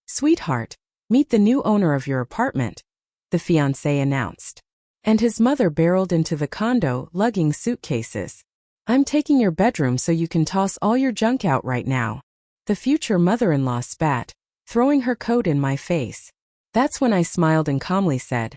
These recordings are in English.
"Sweetheart, meet the new owner of your apartment," the fiancé announced. And his mother barreled into the condo, lugging suitcases. "I'm taking your bedroom so you can toss all your junk out right now," the future mother-in-law spat, throwing her coat in my face. That's when I smiled and calmly said,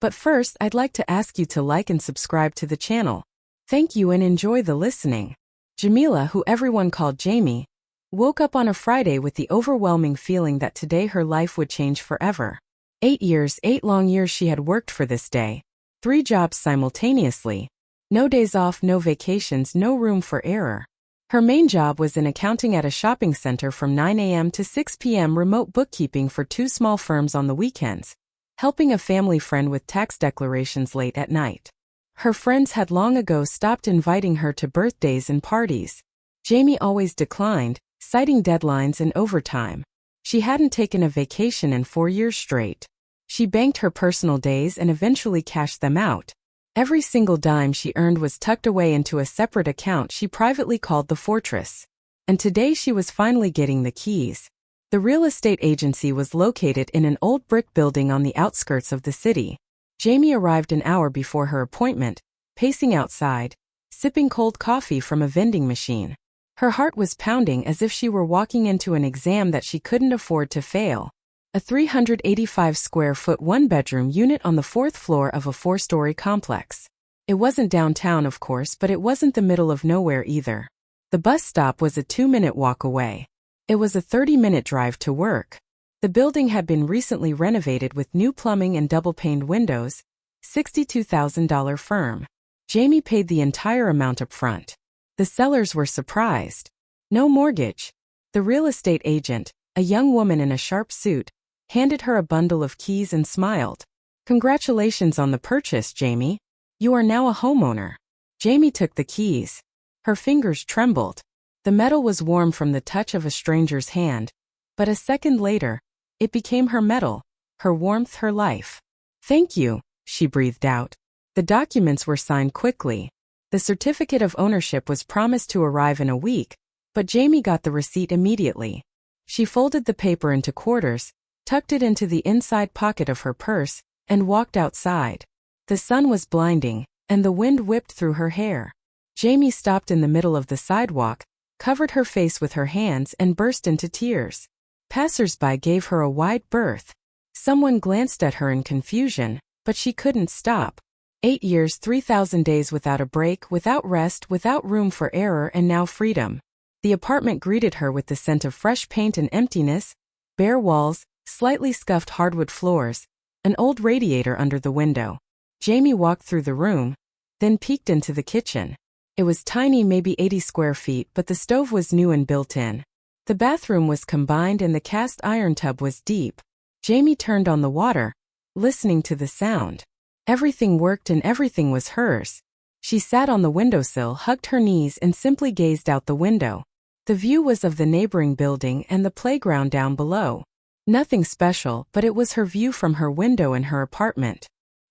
"But first I'd like to ask you to like and subscribe to the channel. Thank you and enjoy the listening." Jamila, who everyone called Jamie, woke up on a Friday with the overwhelming feeling that today her life would change forever. 8 long years she had worked for this day. 3 jobs simultaneously. No days off, no vacations, no room for error. Her main job was in accounting at a shopping center from 9 a.m. to 6 p.m. remote bookkeeping for 2 small firms on the weekends, helping a family friend with tax declarations late at night. Her friends had long ago stopped inviting her to birthdays and parties. Jamie always declined, citing deadlines and overtime. She hadn't taken a vacation in 4 years straight. She banked her personal days and eventually cashed them out. Every single dime she earned was tucked away into a separate account she privately called the Fortress. And today she was finally getting the keys. The real estate agency was located in an old brick building on the outskirts of the city. Jamie arrived an hour before her appointment, pacing outside, sipping cold coffee from a vending machine. Her heart was pounding as if she were walking into an exam that she couldn't afford to fail. A 385-square-foot one-bedroom unit on the 4th floor of a 4-story complex. It wasn't downtown, of course, but it wasn't the middle of nowhere either. The bus stop was a 2-minute walk away. It was a 30-minute drive to work. The building had been recently renovated with new plumbing and double-paned windows. $62,000 firm. Jamie paid the entire amount up front. The sellers were surprised. No mortgage. The real estate agent, a young woman in a sharp suit, handed her a bundle of keys and smiled. "Congratulations on the purchase, Jamie. You are now a homeowner." Jamie took the keys. Her fingers trembled. The metal was warm from the touch of a stranger's hand, but a second later, it became her metal, her warmth, her life. "Thank you," she breathed out. The documents were signed quickly. The certificate of ownership was promised to arrive in a week, but Jamie got the receipt immediately. She folded the paper into quarters, tucked it into the inside pocket of her purse, and walked outside. The sun was blinding, and the wind whipped through her hair. Jamie stopped in the middle of the sidewalk, covered her face with her hands and burst into tears. Passers-by gave her a wide berth. Someone glanced at her in confusion, but she couldn't stop. 8 years, 3,000 days without a break, without rest, without room for error, and now freedom. The apartment greeted her with the scent of fresh paint and emptiness, bare walls, slightly scuffed hardwood floors, an old radiator under the window. Jamie walked through the room, then peeked into the kitchen. It was tiny, maybe 80 square feet, but the stove was new and built in. The bathroom was combined and the cast iron tub was deep. Jamie turned on the water, listening to the sound. Everything worked and everything was hers. She sat on the windowsill, hugged her knees, and simply gazed out the window. The view was of the neighboring building and the playground down below. Nothing special, but it was her view from her window in her apartment.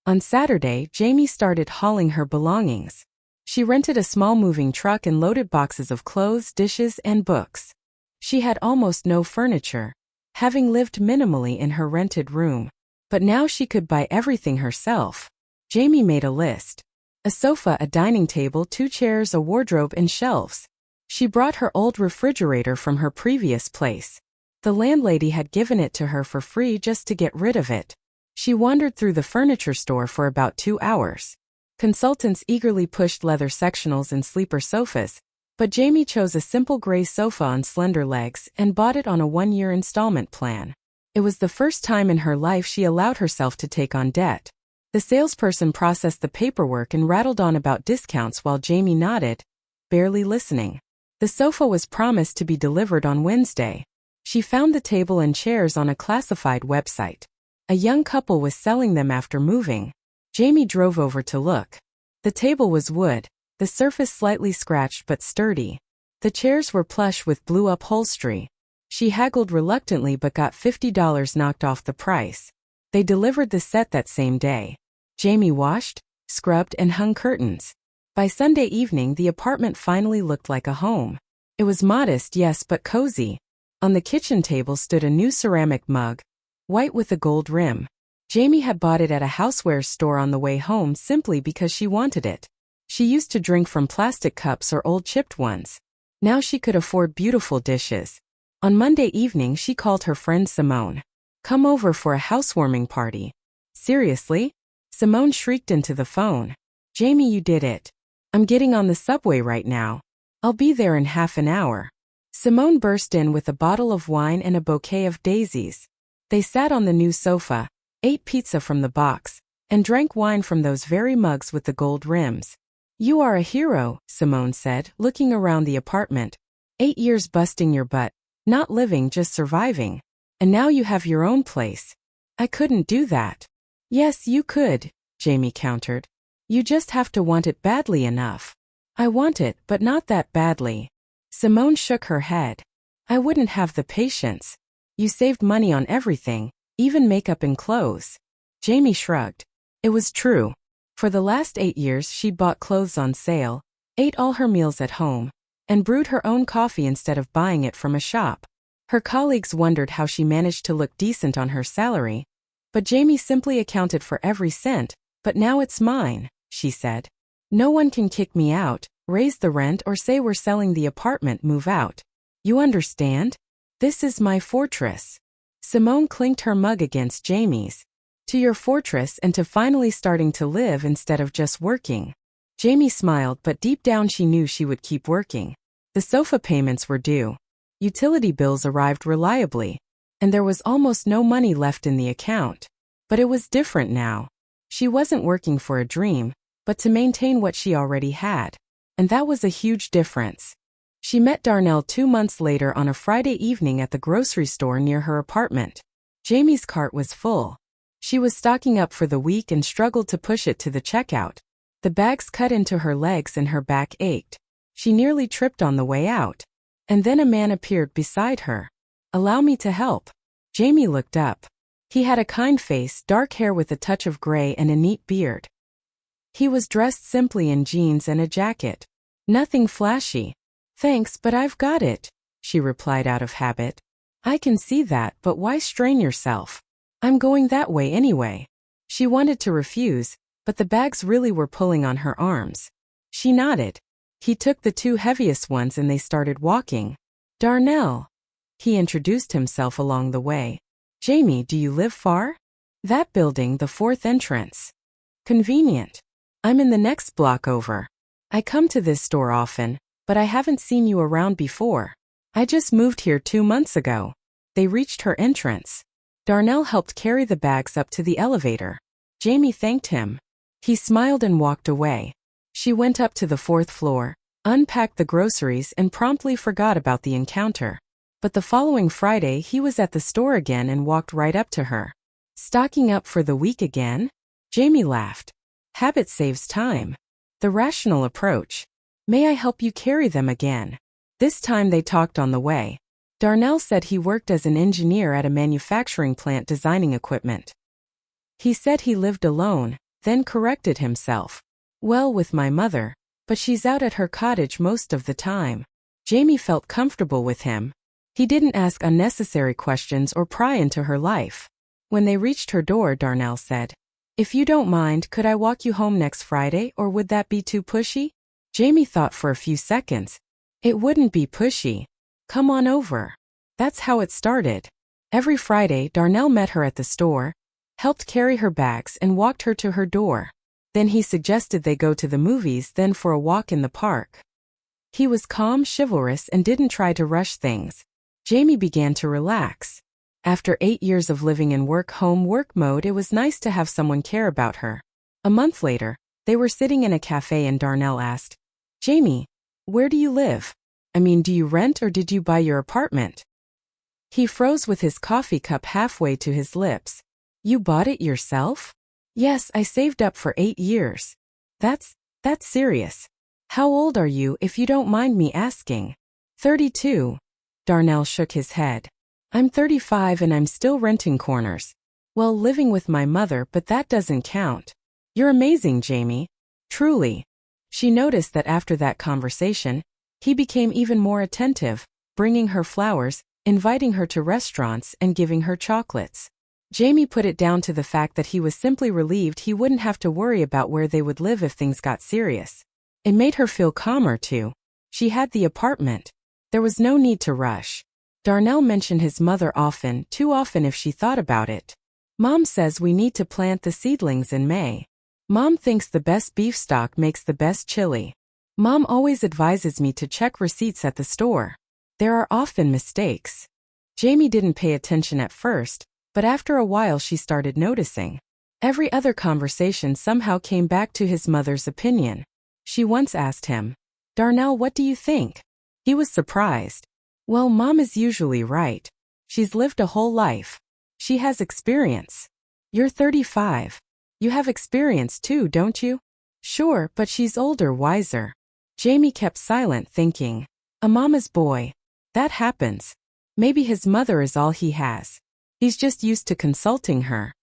On Saturday, Jamie started hauling her belongings. She rented a small moving truck and loaded boxes of clothes, dishes, and books. She had almost no furniture, having lived minimally in her rented room. But now she could buy everything herself. Jamie made a list. A sofa, a dining table, 2 chairs, a wardrobe, and shelves. She brought her old refrigerator from her previous place. The landlady had given it to her for free just to get rid of it. She wandered through the furniture store for about 2 hours. Consultants eagerly pushed leather sectionals and sleeper sofas, but Jamie chose a simple gray sofa on slender legs and bought it on a 1-year installment plan. It was the first time in her life she allowed herself to take on debt. The salesperson processed the paperwork and rattled on about discounts while Jamie nodded, barely listening. The sofa was promised to be delivered on Wednesday. She found the table and chairs on a classified website. A young couple was selling them after moving. Jamie drove over to look. The table was wood, the surface slightly scratched but sturdy. The chairs were plush with blue upholstery. She haggled reluctantly but got $50 knocked off the price. They delivered the set that same day. Jamie washed, scrubbed, and hung curtains. By Sunday evening, the apartment finally looked like a home. It was modest, yes, but cozy. On the kitchen table stood a new ceramic mug, white with a gold rim. Jamie had bought it at a housewares store on the way home simply because she wanted it. She used to drink from plastic cups or old chipped ones. Now she could afford beautiful dishes. On Monday evening she called her friend Simone. "Come over for a housewarming party." "Seriously?" Simone shrieked into the phone. "Jamie, you did it. I'm getting on the subway right now. I'll be there in half an hour." Simone burst in with a bottle of wine and a bouquet of daisies. They sat on the new sofa, ate pizza from the box, and drank wine from those very mugs with the gold rims. "You are a hero," Simone said, looking around the apartment. 8 years busting your butt, not living, just surviving. And now you have your own place. I couldn't do that. "Yes, you could," Jamie countered. "You just have to want it badly enough." "I want it, but not that badly." Simone shook her head. "I wouldn't have the patience. You saved money on everything, even makeup and clothes." Jamie shrugged. It was true. For the last 8 years she'd bought clothes on sale, ate all her meals at home, and brewed her own coffee instead of buying it from a shop. Her colleagues wondered how she managed to look decent on her salary, but Jamie simply accounted for every cent. "But now it's mine," she said. "No one can kick me out, raise the rent, or say we're selling the apartment, move out. You understand? This is my fortress." Simone clinked her mug against Jamie's. "To your fortress and to finally starting to live instead of just working." Jamie smiled, but deep down she knew she would keep working. The sofa payments were due. Utility bills arrived reliably, and there was almost no money left in the account. But it was different now. She wasn't working for a dream, but to maintain what she already had. And that was a huge difference. She met Darnell 2 months later on a Friday evening at the grocery store near her apartment. Jamie's cart was full. She was stocking up for the week and struggled to push it to the checkout. The bags cut into her legs and her back ached. She nearly tripped on the way out. And then a man appeared beside her. "Allow me to help." Jamie looked up. He had a kind face, dark hair with a touch of gray, and a neat beard. He was dressed simply in jeans and a jacket. Nothing flashy. "Thanks, but I've got it," she replied out of habit. "I can see that, but why strain yourself? I'm going that way anyway." She wanted to refuse, but the bags really were pulling on her arms. She nodded. He took the 2 heaviest ones and they started walking. "Darnell." He introduced himself along the way. "Jamie, do you live far?" "That building, the 4th entrance." "Convenient. I'm in the next block over. I come to this store often, but I haven't seen you around before. I just moved here 2 months ago." They reached her entrance. Darnell helped carry the bags up to the elevator. Jamie thanked him. He smiled and walked away. She went up to the 4th floor, unpacked the groceries, and promptly forgot about the encounter. But the following Friday he was at the store again and walked right up to her. "Stocking up for the week again?" Jamie laughed. "Habit saves time." The rational approach. "May I help you carry them again?" This time they talked on the way. Darnell said he worked as an engineer at a manufacturing plant designing equipment. He said he lived alone, then corrected himself. "Well, with my mother, but she's out at her cottage most of the time." Jamie felt comfortable with him. He didn't ask unnecessary questions or pry into her life. When they reached her door, Darnell said, "If you don't mind, could I walk you home next Friday, or would that be too pushy?" Jamie thought for a few seconds. It wouldn't be pushy. "Come on over." That's how it started. Every Friday, Darnell met her at the store, helped carry her bags, and walked her to her door. Then he suggested they go to the movies, then for a walk in the park. He was calm, chivalrous, and didn't try to rush things. Jamie began to relax. After 8 years of living in work-home-work mode, it was nice to have someone care about her. A month later, they were sitting in a cafe and Darnell asked, "Jamie, where do you live? I mean, do you rent or did you buy your apartment?" He froze with his coffee cup halfway to his lips. "You bought it yourself?" "Yes, I saved up for 8 years. That's serious. How old are you, if you don't mind me asking?" 32. Darnell shook his head. "I'm 35 and I'm still renting corners. Well, living with my mother, but that doesn't count." "You're amazing, Jamie. Truly." She noticed that after that conversation, he became even more attentive, bringing her flowers, inviting her to restaurants and giving her chocolates. Jamie put it down to the fact that he was simply relieved he wouldn't have to worry about where they would live if things got serious. It made her feel calmer too. She had the apartment. There was no need to rush. Darnell mentioned his mother often, too often if she thought about it. Mom says we need to plant the seedlings in May. Mom thinks the best beef stock makes the best chili. Mom always advises me to check receipts at the store. There are often mistakes. Jamie didn't pay attention at first, but after a while she started noticing. Every other conversation somehow came back to his mother's opinion. She once asked him, "Darnell, what do you think?" He was surprised. "Well, Mom is usually right. She's lived a whole life. She has experience." "You're 35. You have experience too, don't you?" "Sure, but she's older, wiser." Jamie kept silent, thinking, a mama's boy. That happens. Maybe his mother is all he has. He's just used to consulting her.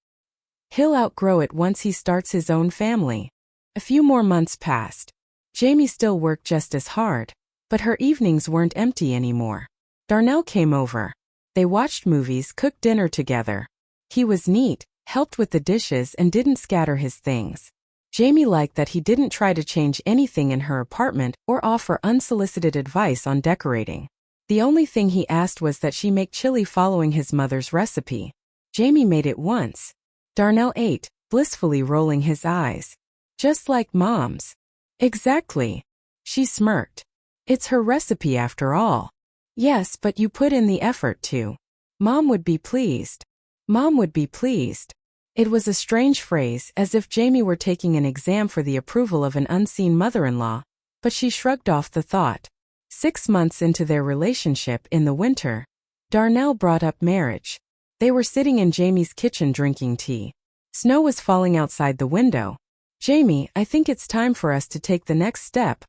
He'll outgrow it once he starts his own family. A few more months passed. Jamie still worked just as hard, but her evenings weren't empty anymore. Darnell came over. They watched movies, cooked dinner together. He was neat, helped with the dishes and didn't scatter his things. Jamie liked that he didn't try to change anything in her apartment or offer unsolicited advice on decorating. The only thing he asked was that she make chili following his mother's recipe. Jamie made it once. Darnell ate, blissfully rolling his eyes. "Just like Mom's." "Exactly." She smirked. "It's her recipe after all." "Yes, but you put in the effort too. Mom would be pleased." Mom would be pleased. It was a strange phrase, as if Jamie were taking an exam for the approval of an unseen mother-in-law, but she shrugged off the thought. 6 months into their relationship in the winter, Darnell brought up marriage. They were sitting in Jamie's kitchen drinking tea. Snow was falling outside the window. "Jamie, I think it's time for us to take the next step,"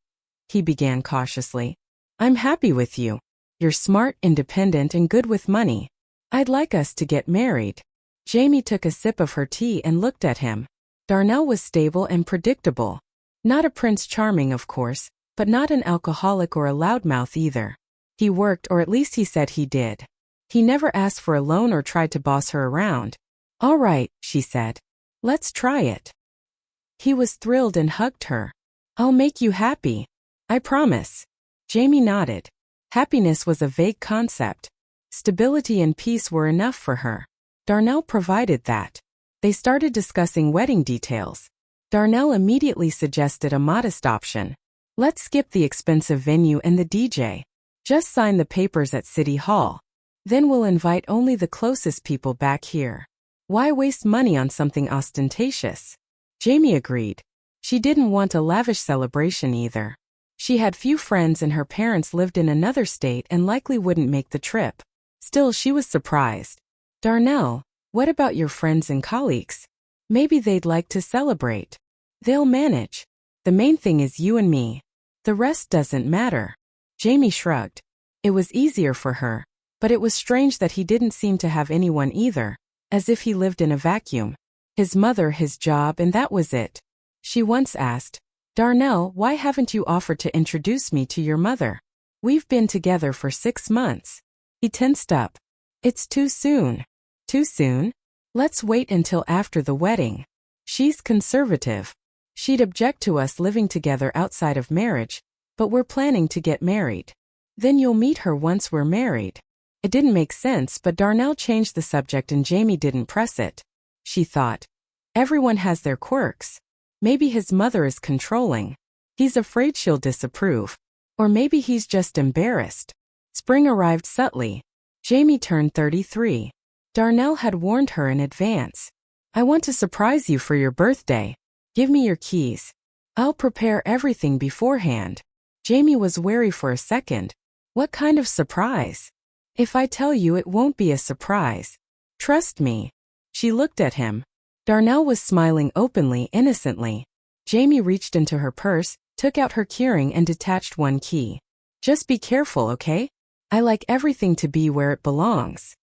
he began cautiously. "I'm happy with you. You're smart, independent, and good with money. I'd like us to get married." Jamie took a sip of her tea and looked at him. Darnell was stable and predictable. Not a Prince Charming, of course, but not an alcoholic or a loudmouth either. He worked, or at least he said he did. He never asked for a loan or tried to boss her around. "All right," she said. "Let's try it." He was thrilled and hugged her. "I'll make you happy. I promise." Jamie nodded. Happiness was a vague concept. Stability and peace were enough for her. Darnell provided that. They started discussing wedding details. Darnell immediately suggested a modest option. "Let's skip the expensive venue and the DJ. Just sign the papers at City Hall. Then we'll invite only the closest people back here. Why waste money on something ostentatious?" Jamie agreed. She didn't want a lavish celebration either. She had few friends and her parents lived in another state and likely wouldn't make the trip. Still, she was surprised. "Darnell, what about your friends and colleagues? Maybe they'd like to celebrate." "They'll manage. The main thing is you and me. The rest doesn't matter." Jamie shrugged. It was easier for her, but it was strange that he didn't seem to have anyone either, as if he lived in a vacuum. His mother, his job, and that was it. She once asked, "Darnell, why haven't you offered to introduce me to your mother? We've been together for 6 months." He tensed up. "It's too soon." "Too soon? Let's wait until after the wedding. She's conservative. She'd object to us living together outside of marriage, but we're planning to get married. Then you'll meet her once we're married." It didn't make sense, but Darnell changed the subject and Jamie didn't press it. She thought, everyone has their quirks. Maybe his mother is controlling. He's afraid she'll disapprove. Or maybe he's just embarrassed. Spring arrived subtly. Jamie turned 33. Darnell had warned her in advance. "I want to surprise you for your birthday. Give me your keys. I'll prepare everything beforehand." Jamie was wary for a second. What kind of surprise? "If I tell you, it won't be a surprise. Trust me." She looked at him. Darnell was smiling openly, innocently. Jamie reached into her purse, took out her keyring and detached one key. "Just be careful, okay? I like everything to be where it belongs."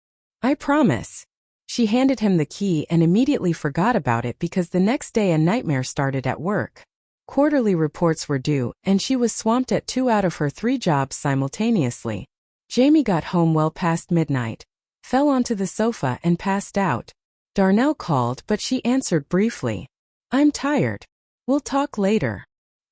"I promise." She handed him the key and immediately forgot about it because the next day a nightmare started at work. Quarterly reports were due, and she was swamped at 2 out of her 3 jobs simultaneously. Jamie got home well past midnight, fell onto the sofa and passed out. Darnell called, but she answered briefly. "I'm tired. We'll talk later."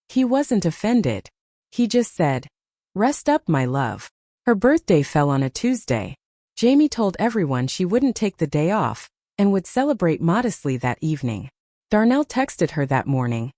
He wasn't offended. He just said, "Rest up, my love." Her birthday fell on a Tuesday. Jamie told everyone she wouldn't take the day off and would celebrate modestly that evening. Darnell texted her that morning,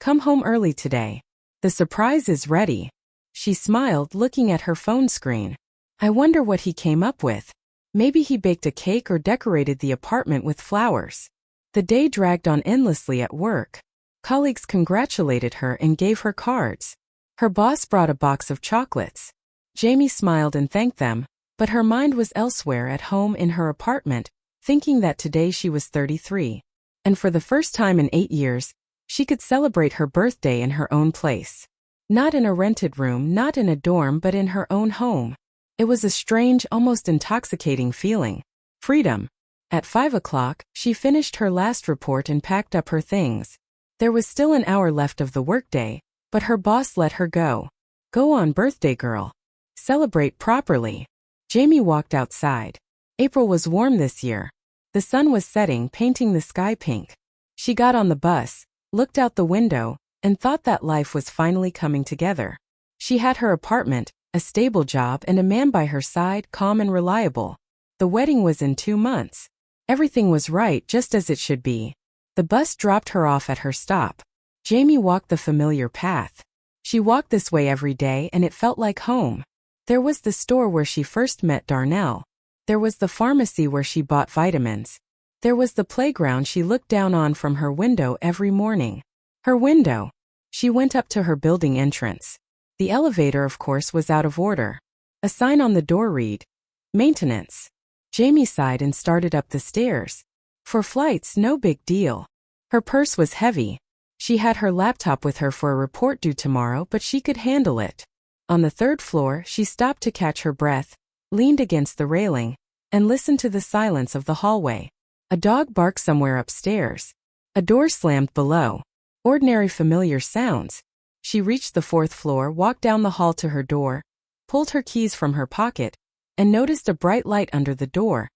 "Come home early today. The surprise is ready." She smiled, looking at her phone screen. I wonder what he came up with. Maybe he baked a cake or decorated the apartment with flowers. The day dragged on endlessly at work. Colleagues congratulated her and gave her cards. Her boss brought a box of chocolates. Jamie smiled and thanked them, but her mind was elsewhere at home in her apartment, thinking that today she was 33. And for the first time in 8 years, she could celebrate her birthday in her own place. Not in a rented room, not in a dorm, but in her own home. It was a strange, almost intoxicating feeling. Freedom. At 5 o'clock, she finished her last report and packed up her things. There was still an hour left of the workday, but her boss let her go. "Go on, birthday girl. Celebrate properly." Jamie walked outside. April was warm this year. The sun was setting, painting the sky pink. She got on the bus, looked out the window, and thought that life was finally coming together. She had her apartment, a stable job, and a man by her side, calm and reliable. The wedding was in 2 months. Everything was right, just as it should be. The bus dropped her off at her stop. Jamie walked the familiar path. She walked this way every day and it felt like home. There was the store where she first met Darnell. There was the pharmacy where she bought vitamins. There was the playground she looked down on from her window every morning. Her window. She went up to her building entrance. The elevator, of course, was out of order. A sign on the door read, "Maintenance." Jamie sighed and started up the stairs. For flights, no big deal. Her purse was heavy. She had her laptop with her for a report due tomorrow, but she could handle it. On the 3rd floor, she stopped to catch her breath, leaned against the railing, and listened to the silence of the hallway. A dog barked somewhere upstairs. A door slammed below. Ordinary familiar sounds. She reached the 4th floor, walked down the hall to her door, pulled her keys from her pocket, and noticed a bright light under the door,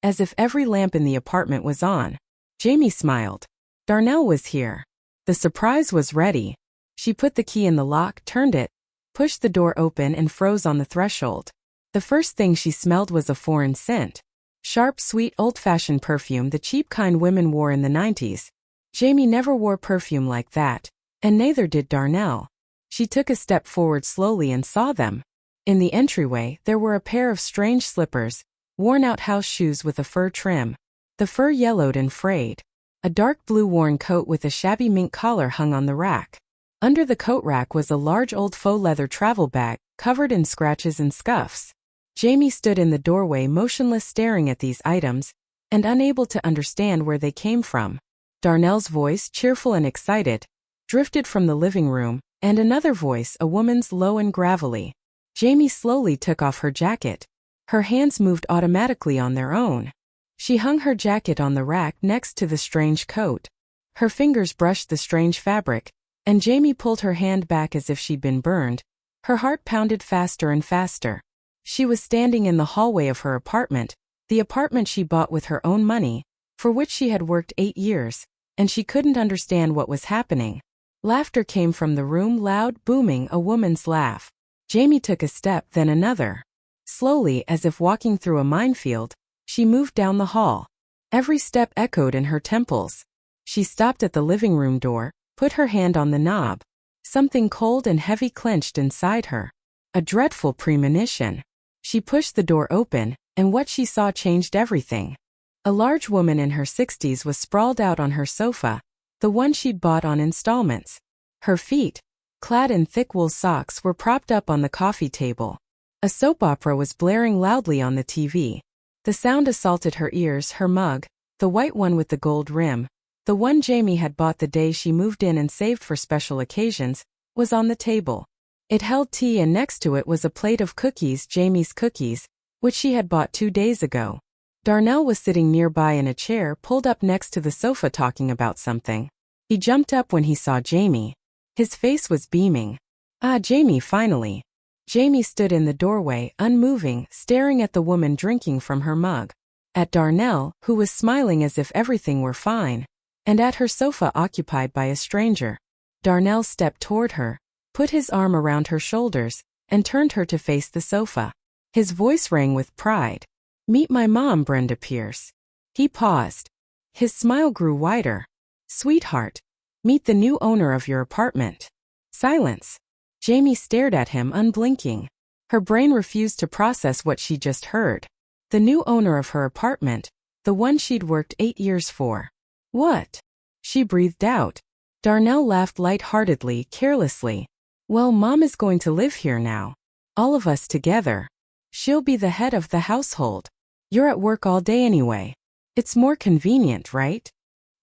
as if every lamp in the apartment was on. Jamie smiled. Darnell was here. The surprise was ready. She put the key in the lock, turned it, pushed the door open, and froze on the threshold. The first thing she smelled was a foreign scent. Sharp, sweet, old-fashioned perfume, the cheap kind women wore in the 90s. Jamie never wore perfume like that, and neither did Darnell. She took a step forward slowly and saw them. In the entryway, there were a pair of strange slippers, worn-out house shoes with a fur trim. The fur yellowed and frayed. A dark blue worn coat with a shabby mink collar hung on the rack. Under the coat rack was a large old faux leather travel bag, covered in scratches and scuffs. Jamie stood in the doorway, motionless, staring at these items, and unable to understand where they came from. Darnell's voice, cheerful and excited, drifted from the living room, and another voice, a woman's, low and gravelly. Jamie slowly took off her jacket. Her hands moved automatically on their own. She hung her jacket on the rack next to the strange coat. Her fingers brushed the strange fabric, and Jamie pulled her hand back as if she'd been burned. Her heart pounded faster and faster. She was standing in the hallway of her apartment, the apartment she bought with her own money, for which she had worked 8 years, and she couldn't understand what was happening. Laughter came from the room, loud, booming, a woman's laugh. Jamie took a step, then another. Slowly, as if walking through a minefield, she moved down the hall. Every step echoed in her temples. She stopped at the living room door, put her hand on the knob. Something cold and heavy clenched inside her. A dreadful premonition. She pushed the door open, and what she saw changed everything. A large woman in her 60s was sprawled out on her sofa, the one she'd bought on installments. Her feet, clad in thick wool socks, were propped up on the coffee table. A soap opera was blaring loudly on the TV. The sound assaulted her ears. Her mug, the white one with the gold rim, the one Jamie had bought the day she moved in and saved for special occasions, was on the table. It held tea, and next to it was a plate of cookies, Jamie's cookies, which she had bought 2 days ago. Darnell was sitting nearby in a chair pulled up next to the sofa, talking about something. He jumped up when he saw Jamie. His face was beaming. "Ah, Jamie, finally. Jamie stood in the doorway, unmoving, staring at the woman drinking from her mug. At Darnell, who was smiling as if everything were fine. And at her sofa occupied by a stranger. Darnell stepped toward her, put his arm around her shoulders, and turned her to face the sofa. His voice rang with pride. "Meet my mom, Brenda Pierce." He paused. His smile grew wider. "Sweetheart, meet the new owner of your apartment." Silence. Jamie stared at him unblinking. Her brain refused to process what she just heard. The new owner of her apartment, the one she'd worked 8 years for. What? She breathed out. Darnell laughed light-heartedly, carelessly. "Well, Mom is going to live here now. All of us together. She'll be the head of the household. You're at work all day anyway. It's more convenient, right?"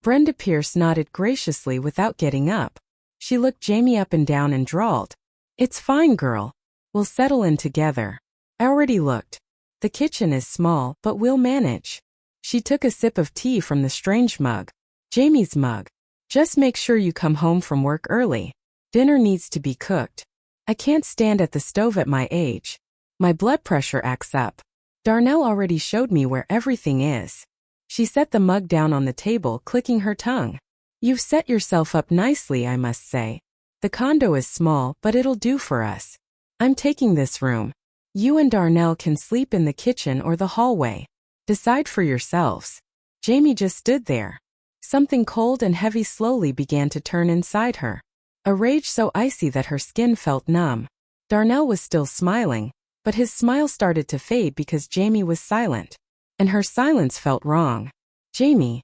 Brenda Pierce nodded graciously without getting up. She looked Jamie up and down and drawled, "It's fine, girl. We'll settle in together. I already looked. The kitchen is small, but we'll manage." She took a sip of tea from the strange mug. Jamie's mug. "Just make sure you come home from work early. Dinner needs to be cooked. I can't stand at the stove at my age. My blood pressure acts up. Darnell already showed me where everything is." She set the mug down on the table, clicking her tongue. "You've set yourself up nicely, I must say. The condo is small, but it'll do for us. I'm taking this room. You and Darnell can sleep in the kitchen or the hallway. Decide for yourselves." Jamie just stood there. Something cold and heavy slowly began to turn inside her. A rage so icy that her skin felt numb. Darnell was still smiling, but his smile started to fade because Jamie was silent. And her silence felt wrong. "Jamie,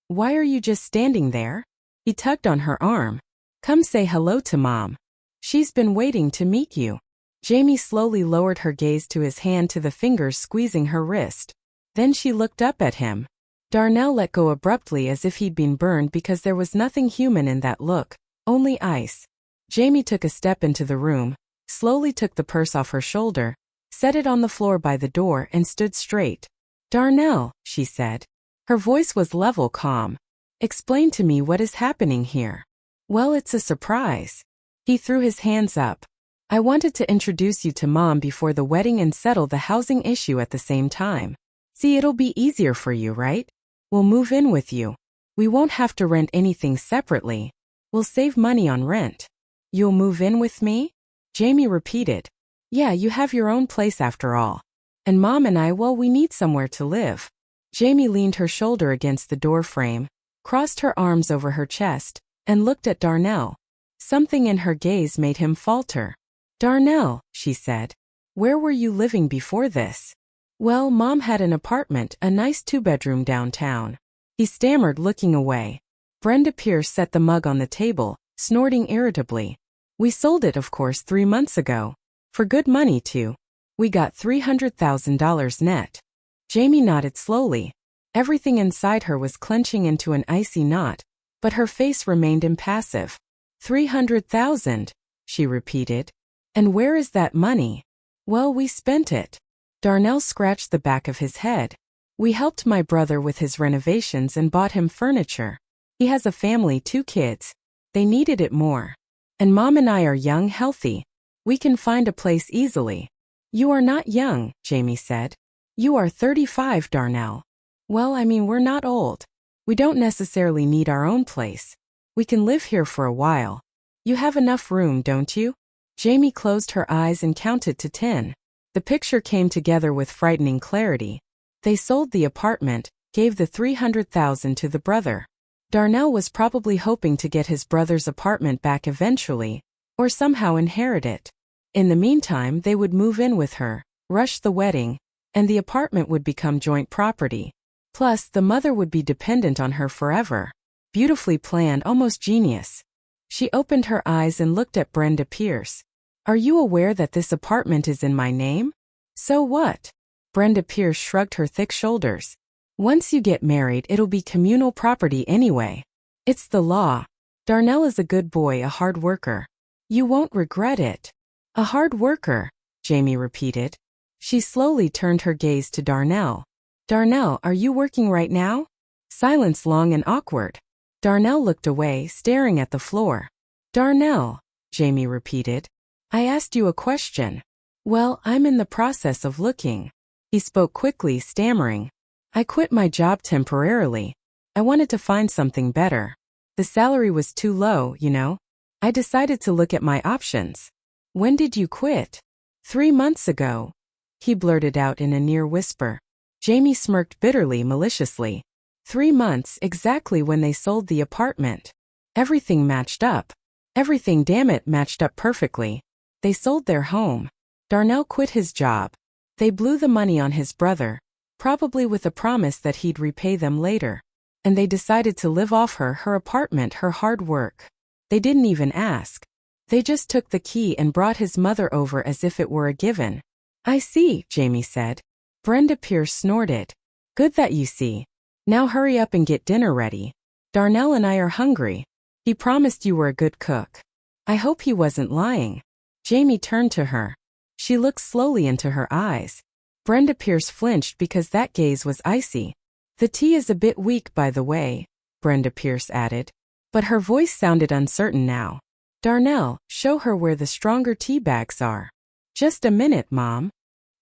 why are you just standing there?" He tugged on her arm. "Come say hello to Mom. She's been waiting to meet you." Jamie slowly lowered her gaze to his hand to the fingers squeezing her wrist. Then she looked up at him. Darnell let go abruptly as if he'd been burned because there was nothing human in that look, only ice. Jamie took a step into the room, slowly took the purse off her shoulder, set it on the floor by the door and stood straight. "Darnell," she said. Her voice was level calm. "Explain to me what is happening here." "Well, it's a surprise." He threw his hands up. "I wanted to introduce you to Mom before the wedding and settle the housing issue at the same time. See, it'll be easier for you, right? We'll move in with you. We won't have to rent anything separately. We'll save money on rent." "You'll move in with me?" Jamie repeated. "Yeah, you have your own place after all. And Mom and I, well, we need somewhere to live." Jamie leaned her shoulder against the door frame, crossed her arms over her chest, and looked at Darnell. Something in her gaze made him falter. "Darnell," she said, "where were you living before this?" "Well, Mom had an apartment, a nice 2-bedroom downtown." He stammered, looking away. Brenda Pierce set the mug on the table, snorting irritably. "We sold it, of course, 3 months ago. For good money, too. We got $300,000 net." Jamie nodded slowly. Everything inside her was clenching into an icy knot, but her face remained impassive. "300,000, she repeated. "And where is that money?" "Well, we spent it." Darnell scratched the back of his head. "We helped my brother with his renovations and bought him furniture. He has a family, 2 kids. They needed it more. And Mom and I are young, healthy. We can find a place easily." "You are not young," Jamie said. "You are 35, Darnell." "Well, I mean, we're not old. We don't necessarily need our own place. We can live here for a while. You have enough room, don't you?" Jamie closed her eyes and counted to 10. The picture came together with frightening clarity. They sold the apartment, gave the $300,000 to the brother. Darnell was probably hoping to get his brother's apartment back eventually, or somehow inherit it. In the meantime, they would move in with her, rush the wedding, and the apartment would become joint property. Plus, the mother would be dependent on her forever. Beautifully planned, almost genius. She opened her eyes and looked at Brenda Pierce. "Are you aware that this apartment is in my name?" "So what?" Brenda Pierce shrugged her thick shoulders. "Once you get married, it'll be communal property anyway. It's the law. Darnell is a good boy, a hard worker. You won't regret it." "A hard worker," Jamie repeated. She slowly turned her gaze to Darnell. "Darnell, are you working right now?" Silence, long and awkward. Darnell looked away, staring at the floor. "Darnell," Jamie repeated. "I asked you a question." Well, I'm in the process of looking. He spoke quickly, stammering. I quit my job temporarily. I wanted to find something better. The salary was too low, you know. I decided to look at my options. When did you quit? 3 months ago. He blurted out in a near whisper. Jamie smirked bitterly, maliciously. 3 months, exactly when they sold the apartment. Everything matched up. Everything, damn it, matched up perfectly. They sold their home. Darnell quit his job. They blew the money on his brother, probably with a promise that he'd repay them later. And they decided to live off her apartment, her hard work. They didn't even ask. They just took the key and brought his mother over as if it were a given. I see, Jamie said. Brenda Pierce snorted. Good that you see. Now hurry up and get dinner ready. Darnell and I are hungry. He promised you were a good cook. I hope he wasn't lying. Jamie turned to her. She looked slowly into her eyes. Brenda Pierce flinched because that gaze was icy. The tea is a bit weak, by the way, Brenda Pierce added. But her voice sounded uncertain now. Darnell, show her where the stronger tea bags are. Just a minute, Mom.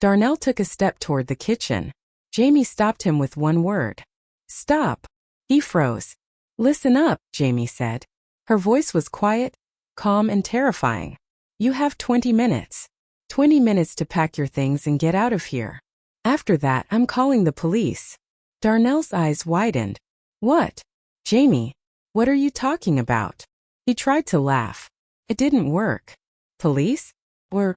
Darnell took a step toward the kitchen. Jamie stopped him with one word. Stop. He froze. Listen up, Jamie said. Her voice was quiet, calm, and terrifying. You have 20 minutes. 20 minutes to pack your things and get out of here. After that, I'm calling the police. Darnell's eyes widened. What? Jamie, what are you talking about? He tried to laugh. It didn't work. Police? We're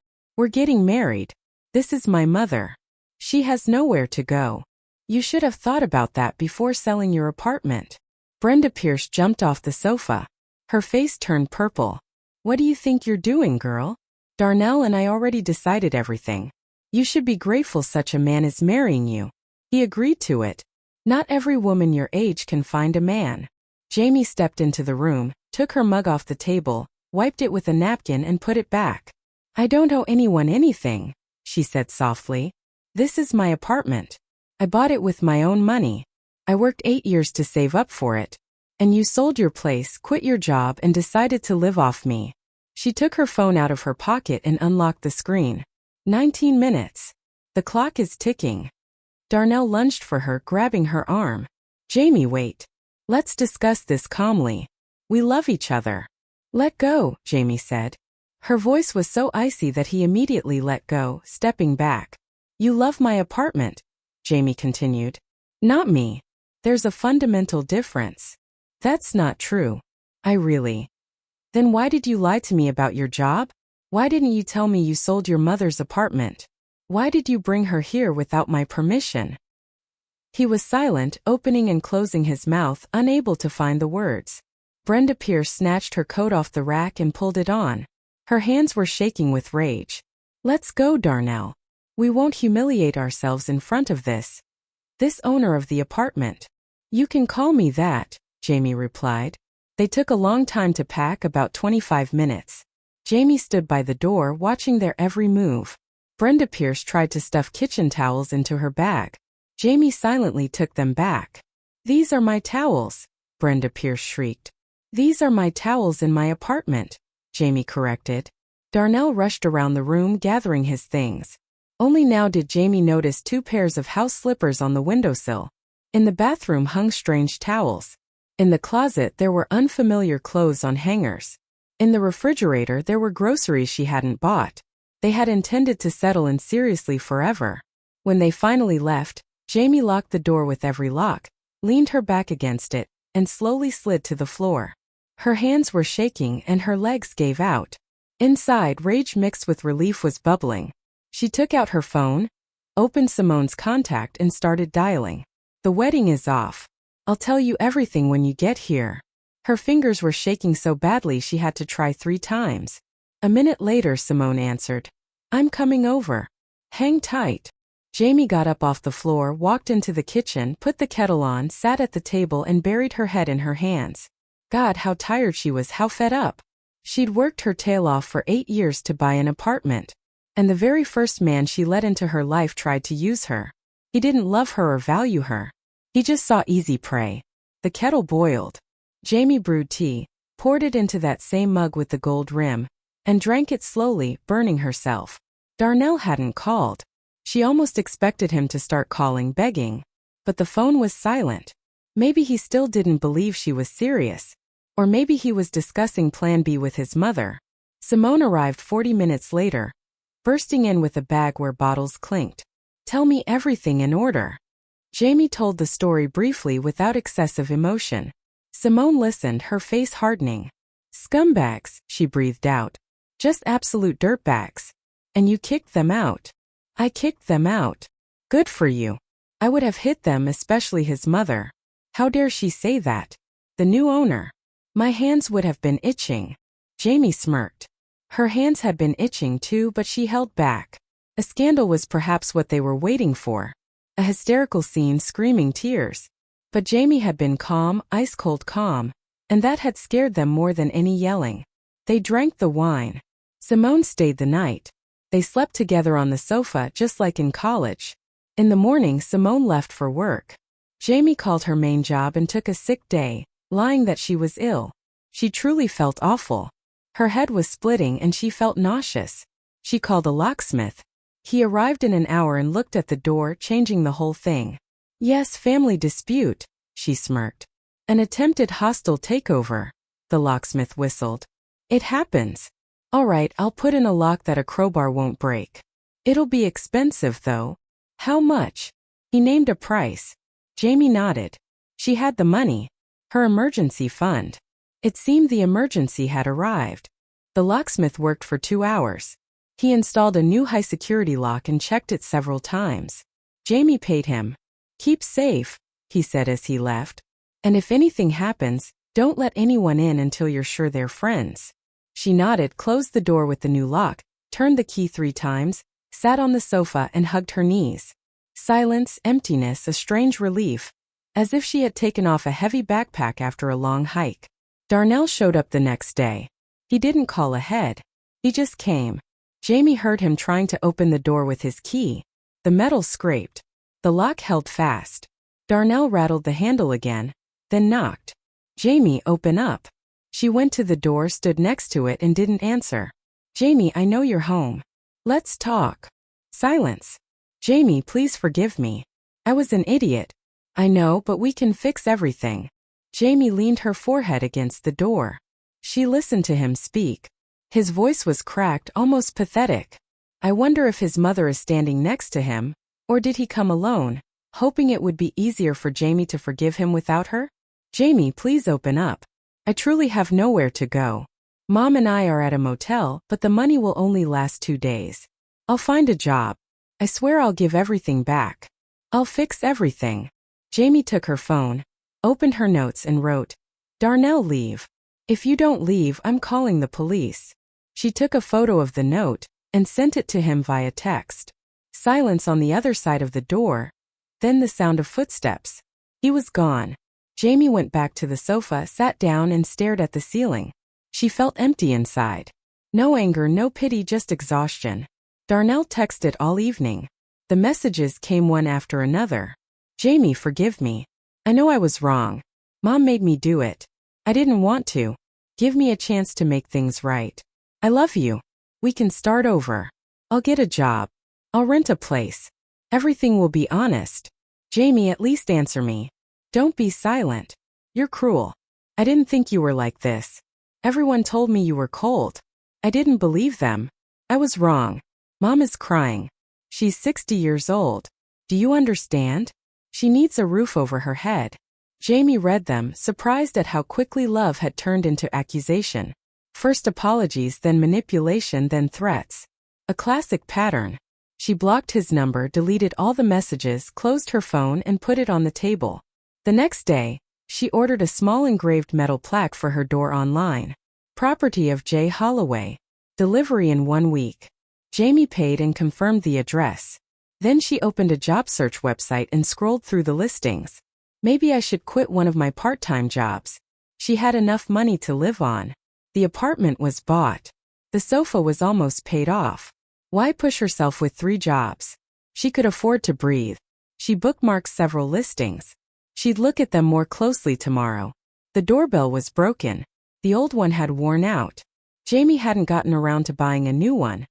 getting married. This is my mother. She has nowhere to go. You should have thought about that before selling your apartment. Brenda Pierce jumped off the sofa. Her face turned purple. What do you think you're doing, girl? Darnell and I already decided everything. You should be grateful such a man is marrying you. He agreed to it. Not every woman your age can find a man. Jamie stepped into the room, took her mug off the table, wiped it with a napkin and put it back. I don't owe anyone anything, she said softly. This is my apartment. I bought it with my own money. I worked 8 years to save up for it. And you sold your place, quit your job, and decided to live off me. She took her phone out of her pocket and unlocked the screen. 19 minutes. The clock is ticking. Darnell lunged for her, grabbing her arm. Jamie, wait. Let's discuss this calmly. We love each other. Let go, Jamie said. Her voice was so icy that he immediately let go, stepping back. You love my apartment, Jamie continued. Not me. There's a fundamental difference. That's not true. I really. Then why did you lie to me about your job? Why didn't you tell me you sold your mother's apartment? Why did you bring her here without my permission? He was silent, opening and closing his mouth, unable to find the words. Brenda Pierce snatched her coat off the rack and pulled it on. Her hands were shaking with rage. Let's go, Darnell. We won't humiliate ourselves in front of this owner of the apartment. You can call me that, Jamie replied. They took a long time to pack, about 25 minutes. Jamie stood by the door, watching their every move. Brenda Pierce tried to stuff kitchen towels into her bag. Jamie silently took them back. These are my towels, Brenda Pierce shrieked. These are my towels in my apartment, Jamie corrected. Darnell rushed around the room, gathering his things. Only now did Jamie notice 2 pairs of house slippers on the windowsill. In the bathroom hung strange towels. In the closet there were unfamiliar clothes on hangers. In the refrigerator there were groceries she hadn't bought. They had intended to settle in seriously forever. When they finally left, Jamie locked the door with every lock, leaned her back against it, and slowly slid to the floor. Her hands were shaking and her legs gave out. Inside, rage mixed with relief was bubbling. She took out her phone, opened Simone's contact and started dialing. The wedding is off. I'll tell you everything when you get here. Her fingers were shaking so badly she had to try 3 times. A minute later, Simone answered. I'm coming over. Hang tight. Jamie got up off the floor, walked into the kitchen, put the kettle on, sat at the table and buried her head in her hands. God, how tired she was, how fed up. She'd worked her tail off for 8 years to buy an apartment. And the very first man she let into her life tried to use her. He didn't love her or value her. He just saw easy prey. The kettle boiled. Jamie brewed tea, poured it into that same mug with the gold rim, and drank it slowly, burning herself. Darnell hadn't called. She almost expected him to start calling, begging. But the phone was silent. Maybe he still didn't believe she was serious. Or maybe he was discussing Plan B with his mother. Simone arrived 40 minutes later, bursting in with a bag where bottles clinked. "Tell me everything in order." Jamie told the story briefly without excessive emotion. Simone listened, her face hardening. "Scumbags," she breathed out. "Just absolute dirtbags. And you kicked them out." "I kicked them out." "Good for you." "I would have hit them, especially his mother." "How dare she say that?" "The new owner." "My hands would have been itching." Jamie smirked. Her hands had been itching too, but she held back. A scandal was perhaps what they were waiting for. A hysterical scene, screaming tears. But Jamie had been calm, ice-cold calm, and that had scared them more than any yelling. They drank the wine. Simone stayed the night. They slept together on the sofa just like in college. In the morning, Simone left for work. Jamie called her main job and took a sick day, lying that she was ill. She truly felt awful. Her head was splitting and she felt nauseous. She called a locksmith. He arrived in an hour and looked at the door, changing the whole thing. "Yes, family dispute," she smirked. "An attempted hostile takeover," the locksmith whistled. "It happens." "All right, I'll put in a lock that a crowbar won't break." "It'll be expensive though." "How much?" He named a price. Jamie nodded. She had the money. Her emergency fund. It seemed the emergency had arrived. The locksmith worked for 2 hours. He installed a new high-security lock and checked it several times. Jamie paid him. "Keep safe," he said as he left. "And if anything happens, don't let anyone in until you're sure they're friends." She nodded, closed the door with the new lock, turned the key 3 times, sat on the sofa and hugged her knees. Silence, emptiness, a strange relief. As if she had taken off a heavy backpack after a long hike. Darnell showed up the next day. He didn't call ahead. He just came. Jamie heard him trying to open the door with his key. The metal scraped. The lock held fast. Darnell rattled the handle again, then knocked. "Jamie, open up." She went to the door, stood next to it and didn't answer. "Jamie, I know you're home. Let's talk." Silence. "Jamie, please forgive me. I was an idiot." "I know, but we can fix everything." Jamie leaned her forehead against the door. She listened to him speak. His voice was cracked, almost pathetic. "I wonder if his mother is standing next to him, or did he come alone, hoping it would be easier for Jamie to forgive him without her?" "Jamie, please open up. I truly have nowhere to go. Mom and I are at a motel, but the money will only last 2 days. I'll find a job. I swear I'll give everything back. I'll fix everything." Jamie took her phone, opened her notes and wrote, "Darnell, leave. If you don't leave, I'm calling the police." She took a photo of the note and sent it to him via text. Silence on the other side of the door, then the sound of footsteps. He was gone. Jamie went back to the sofa, sat down and stared at the ceiling. She felt empty inside. No anger, no pity, just exhaustion. Darnell texted all evening. The messages came one after another. "Jamie, forgive me. I know I was wrong. Mom made me do it. I didn't want to. Give me a chance to make things right. I love you. We can start over. I'll get a job. I'll rent a place. Everything will be honest. Jamie, at least answer me. Don't be silent. You're cruel. I didn't think you were like this. Everyone told me you were cold. I didn't believe them. I was wrong. Mom is crying. She's 60 years old. Do you understand? She needs a roof over her head." Jamie read them, surprised at how quickly love had turned into accusation. First apologies, then manipulation, then threats. A classic pattern. She blocked his number, deleted all the messages, closed her phone and put it on the table. The next day, she ordered a small engraved metal plaque for her door online. Property of J. Holloway. Delivery in 1 week. Jamie paid and confirmed the address. Then she opened a job search website and scrolled through the listings. Maybe I should quit one of my part-time jobs. She had enough money to live on. The apartment was bought. The sofa was almost paid off. Why push herself with 3 jobs? She could afford to breathe. She bookmarked several listings. She'd look at them more closely tomorrow. The doorbell was broken. The old one had worn out. Jamie hadn't gotten around to buying a new one.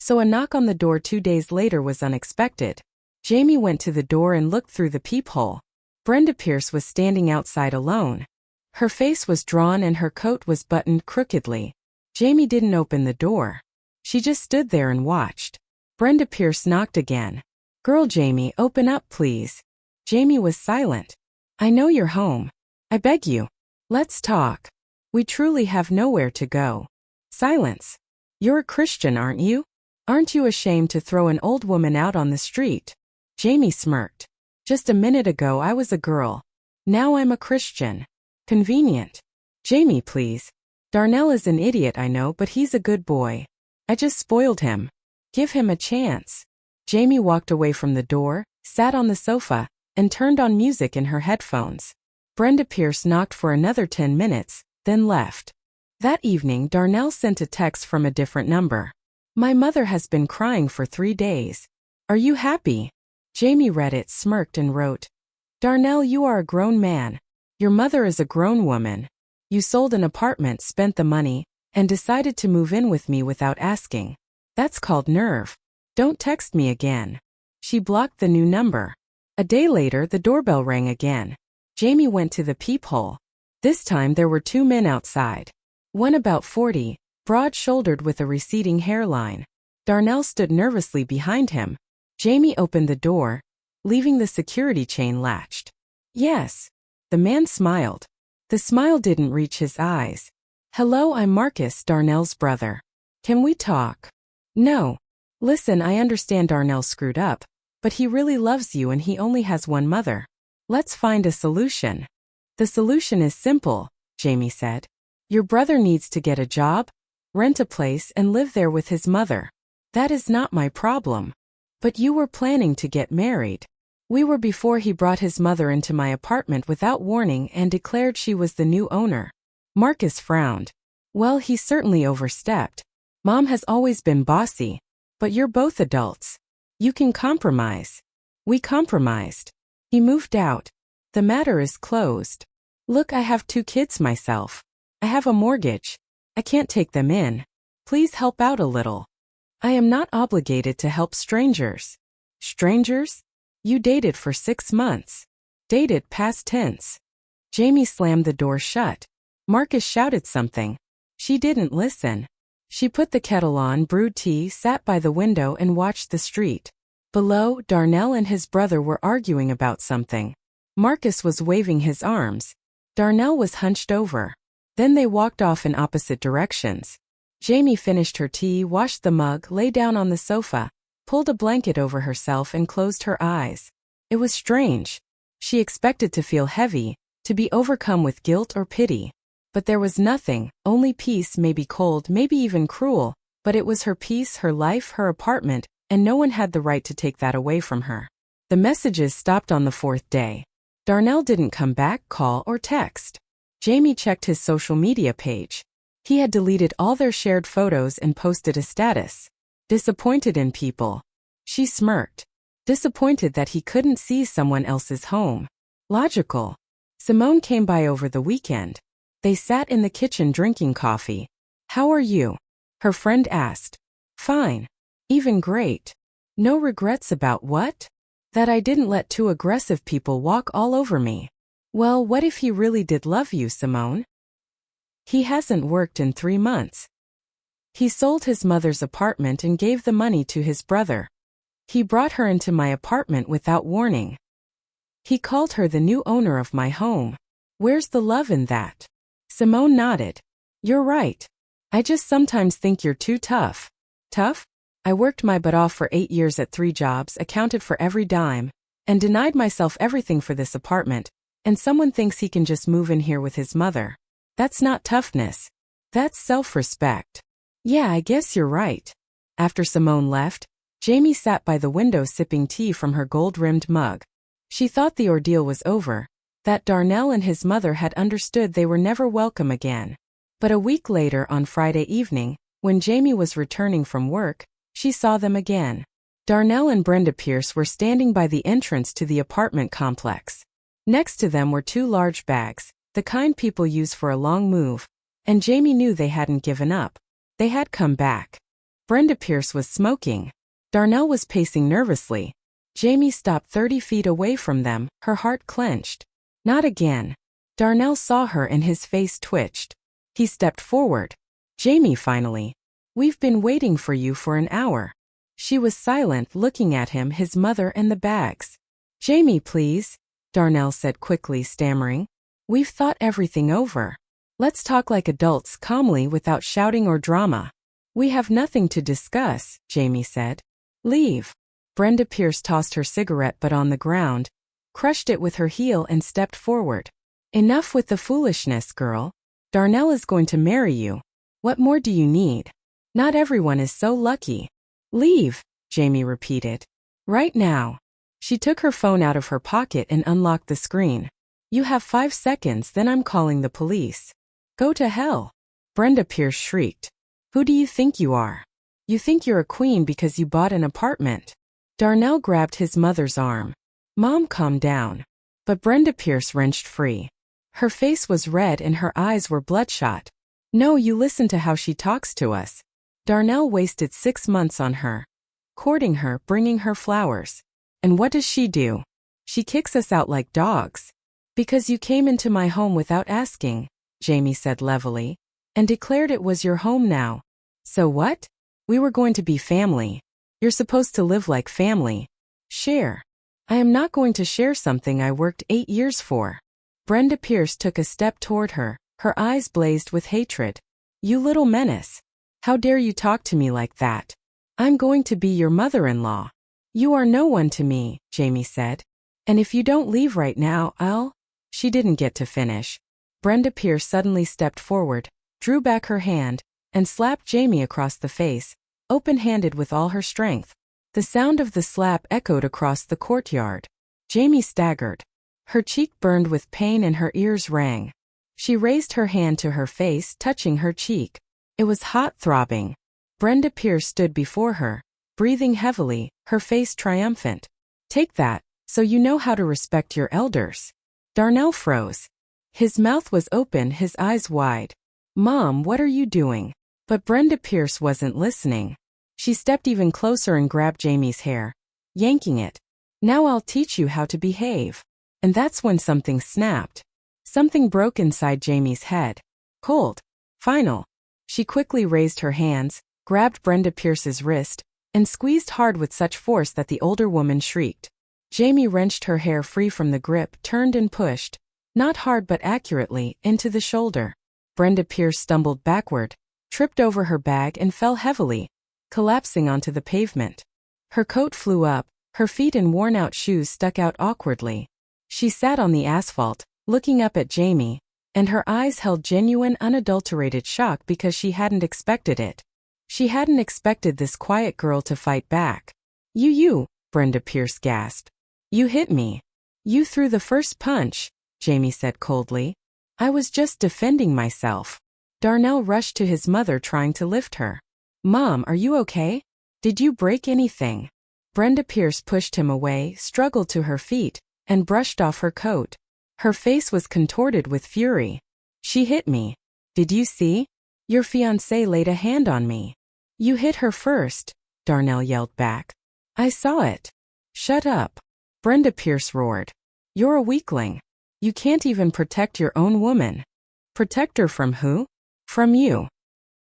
So a knock on the door 2 days later was unexpected. Jamie went to the door and looked through the peephole. Brenda Pierce was standing outside alone. Her face was drawn and her coat was buttoned crookedly. Jamie didn't open the door. She just stood there and watched. Brenda Pierce knocked again. "Girl Jamie, open up please." Jamie was silent. "I know you're home. I beg you. Let's talk. We truly have nowhere to go." Silence. "You're a Christian, aren't you? Aren't you ashamed to throw an old woman out on the street?" Jamie smirked. "Just a minute ago I was a girl. Now I'm a Christian. Convenient." "Jamie, please. Darnell is an idiot, I know, but he's a good boy. I just spoiled him. Give him a chance." Jamie walked away from the door, sat on the sofa, and turned on music in her headphones. Brenda Pierce knocked for another 10 minutes, then left. That evening, Darnell sent a text from a different number. "My mother has been crying for 3 days. Are you happy?" Jamie read it, smirked, and wrote, "Darnell, you are a grown man. Your mother is a grown woman. You sold an apartment, spent the money, and decided to move in with me without asking. That's called nerve. Don't text me again." She blocked the new number. A day later, the doorbell rang again. Jamie went to the peephole. This time there were 2 men outside. One about 40, broad-shouldered with a receding hairline. Darnell stood nervously behind him. Jamie opened the door, leaving the security chain latched. "Yes." The man smiled. The smile didn't reach his eyes. "Hello, I'm Marcus, Darnell's brother. Can we talk?" "No. Listen, I understand Darnell screwed up, but he really loves you and he only has one mother. Let's find a solution." "The solution is simple," Jamie said. "Your brother needs to get a job, rent a place, and live there with his mother. That is not my problem." "But you were planning to get married." "We were before he brought his mother into my apartment without warning and declared she was the new owner." Marcus frowned. "Well, he certainly overstepped. Mom has always been bossy. But you're both adults. You can compromise." "We compromised. He moved out. The matter is closed. Look, I have 2 kids myself. I have a mortgage. I can't take them in. Please help out a little." "I am not obligated to help strangers." "Strangers? You dated for 6 months. Dated past tense." Jamie slammed the door shut. Marcus shouted something. She didn't listen. She put the kettle on, brewed tea, sat by the window, and watched the street. Below, Darnell and his brother were arguing about something. Marcus was waving his arms. Darnell was hunched over. Then they walked off in opposite directions. Jamie finished her tea, washed the mug, lay down on the sofa, pulled a blanket over herself, and closed her eyes. It was strange. She expected to feel heavy, to be overcome with guilt or pity. But there was nothing, only peace, maybe cold, maybe even cruel, but it was her peace, her life, her apartment, and no one had the right to take that away from her. The messages stopped on the 4th day. Darnell didn't come back, call, or text. Jamie checked his social media page. He had deleted all their shared photos and posted a status. Disappointed in people. She smirked. Disappointed that he couldn't see someone else's home. Logical. Simone came by over the weekend. They sat in the kitchen drinking coffee. "How are you?" her friend asked. "Fine. Even great. No regrets about what? That I didn't let 2 aggressive people walk all over me." "Well, what if he really did love you, Simone?" "He hasn't worked in 3 months. He sold his mother's apartment and gave the money to his brother. He brought her into my apartment without warning. He called her the new owner of my home. Where's the love in that?" Simone nodded. "You're right. I just sometimes think you're too tough." "Tough? I worked my butt off for 8 years at 3 jobs, accounted for every dime, and denied myself everything for this apartment, and someone thinks he can just move in here with his mother. That's not toughness. That's self-respect." "Yeah, I guess you're right." After Simone left, Jamie sat by the window sipping tea from her gold-rimmed mug. She thought the ordeal was over, that Darnell and his mother had understood they were never welcome again. But a week later, on Friday evening, when Jamie was returning from work, she saw them again. Darnell and Brenda Pierce were standing by the entrance to the apartment complex. Next to them were 2 large bags, the kind people use for a long move, and Jamie knew they hadn't given up. They had come back. Brenda Pierce was smoking. Darnell was pacing nervously. Jamie stopped 30 feet away from them, her heart clenched. Not again. Darnell saw her and his face twitched. He stepped forward. Jamie, finally. We've been waiting for you for an hour. She was silent, looking at him, his mother, and the bags. Jamie, please, Darnell said quickly, stammering. We've thought everything over. Let's talk like adults, calmly, without shouting or drama. We have nothing to discuss, Jamie said. Leave. Brenda Pierce tossed her cigarette butt on the ground, crushed it with her heel, and stepped forward. Enough with the foolishness, girl. Darnell is going to marry you. What more do you need? Not everyone is so lucky. Leave, Jamie repeated. Right now. She took her phone out of her pocket and unlocked the screen. You have 5 seconds, then I'm calling the police. Go to hell. Brenda Pierce shrieked. Who do you think you are? You think you're a queen because you bought an apartment. Darnell grabbed his mother's arm. Mom, calm down. But Brenda Pierce wrenched free. Her face was red and her eyes were bloodshot. No, you listen to how she talks to us. Darnell wasted 6 months on her. Courting her, bringing her flowers. And what does she do? She kicks us out like dogs. Because you came into my home without asking, Jamie said levelly, and declared it was your home now. So what? We were going to be family. You're supposed to live like family. Share. I am not going to share something I worked 8 years for. Brenda Pierce took a step toward her, her eyes blazed with hatred. You little menace. How dare you talk to me like that? I'm going to be your mother-in-law. You are no one to me, Jamie said. And if you don't leave right now, I'll... She didn't get to finish. Brenda Pierce suddenly stepped forward, drew back her hand, and slapped Jamie across the face, open-handed with all her strength. The sound of the slap echoed across the courtyard. Jamie staggered. Her cheek burned with pain and her ears rang. She raised her hand to her face, touching her cheek. It was hot, throbbing. Brenda Pierce stood before her, breathing heavily, her face triumphant. Take that, so you know how to respect your elders. Darnell froze. His mouth was open, his eyes wide. Mom, what are you doing? But Brenda Pierce wasn't listening. She stepped even closer and grabbed Jamie's hair, yanking it. Now I'll teach you how to behave. And that's when something snapped. Something broke inside Jamie's head. Cold. Final. She quickly raised her hands, grabbed Brenda Pierce's wrist, and squeezed hard with such force that the older woman shrieked. Jamie wrenched her hair free from the grip, turned and pushed, not hard but accurately, into the shoulder. Brenda Pierce stumbled backward, tripped over her bag and fell heavily, collapsing onto the pavement. Her coat flew up, her feet in worn-out shoes stuck out awkwardly. She sat on the asphalt, looking up at Jamie, and her eyes held genuine, unadulterated shock because she hadn't expected it. She hadn't expected this quiet girl to fight back. You, Brenda Pierce gasped. You hit me. You threw the first punch, Jamie said coldly. I was just defending myself. Darnell rushed to his mother, trying to lift her. Mom, are you okay? Did you break anything? Brenda Pierce pushed him away, struggled to her feet, and brushed off her coat. Her face was contorted with fury. She hit me. Did you see? Your fiancé laid a hand on me. You hit her first, Darnell yelled back. I saw it. Shut up. Brenda Pierce roared. You're a weakling. You can't even protect your own woman. Protect her from who? From you.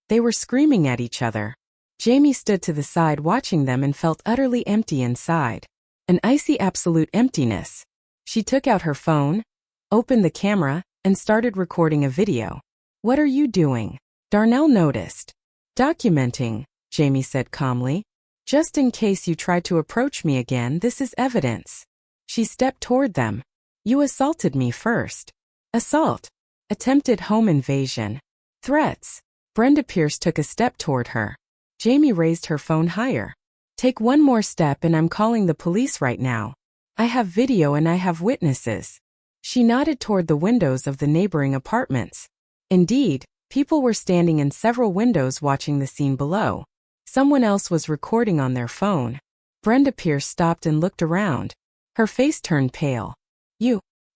They were screaming at each other. Jamie stood to the side watching them and felt utterly empty inside. An icy absolute emptiness. She took out her phone, opened the camera, and started recording a video. What are you doing? Darnell noticed. Documenting, Jamie said calmly. Just in case you try to approach me again, this is evidence. She stepped toward them. You assaulted me first. Assault. Attempted home invasion. Threats. Brenda Pierce took a step toward her. Jamie raised her phone higher. Take one more step and I'm calling the police right now. I have video and I have witnesses. She nodded toward the windows of the neighboring apartments. Indeed, people were standing in several windows watching the scene below. Someone else was recording on their phone. Brenda Pierce stopped and looked around. Her face turned pale.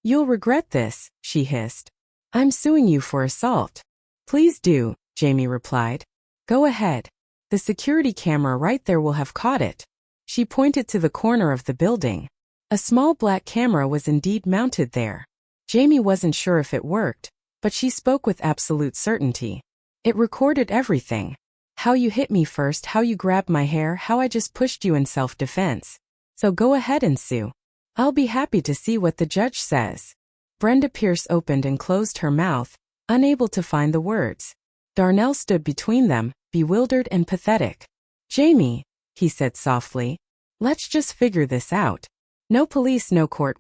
You'll regret this, she hissed. I'm suing you for assault. Please do, Jamie replied. Go ahead. The security camera right there will have caught it. She pointed to the corner of the building. A small black camera was indeed mounted there. Jamie wasn't sure if it worked, but she spoke with absolute certainty. It recorded everything. How you hit me first, how you grabbed my hair, how I just pushed you in self-defense. So go ahead and sue. I'll be happy to see what the judge says. Brenda Pierce opened and closed her mouth, unable to find the words. Darnell stood between them, bewildered and pathetic. Jamie, he said softly, let's just figure this out. No police, no court,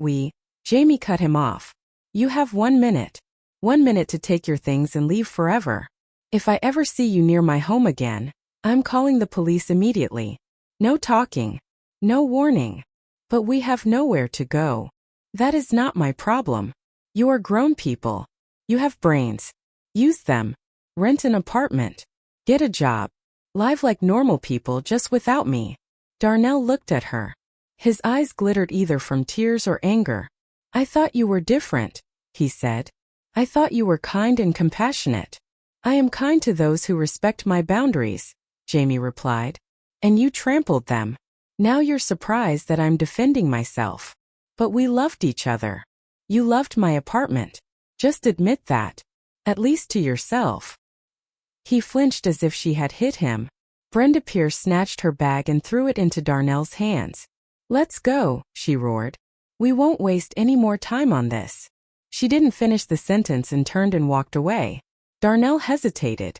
Jamie cut him off. You have 1 minute. 1 minute to take your things and leave forever. If I ever see you near my home again, I'm calling the police immediately. No talking. No warning. But we have nowhere to go. That is not my problem. You are grown people. You have brains. Use them. Rent an apartment. Get a job. Live like normal people just without me. Darnell looked at her. His eyes glittered either from tears or anger. I thought you were different, he said. I thought you were kind and compassionate. I am kind to those who respect my boundaries, Jamie replied. And you trampled them. Now you're surprised that I'm defending myself. But we loved each other. You loved my apartment. Just admit that. At least to yourself. He flinched as if she had hit him. Brenda Pierce snatched her bag and threw it into Darnell's hands. Let's go, she roared. We won't waste any more time on this. She didn't finish the sentence and turned and walked away. Darnell hesitated.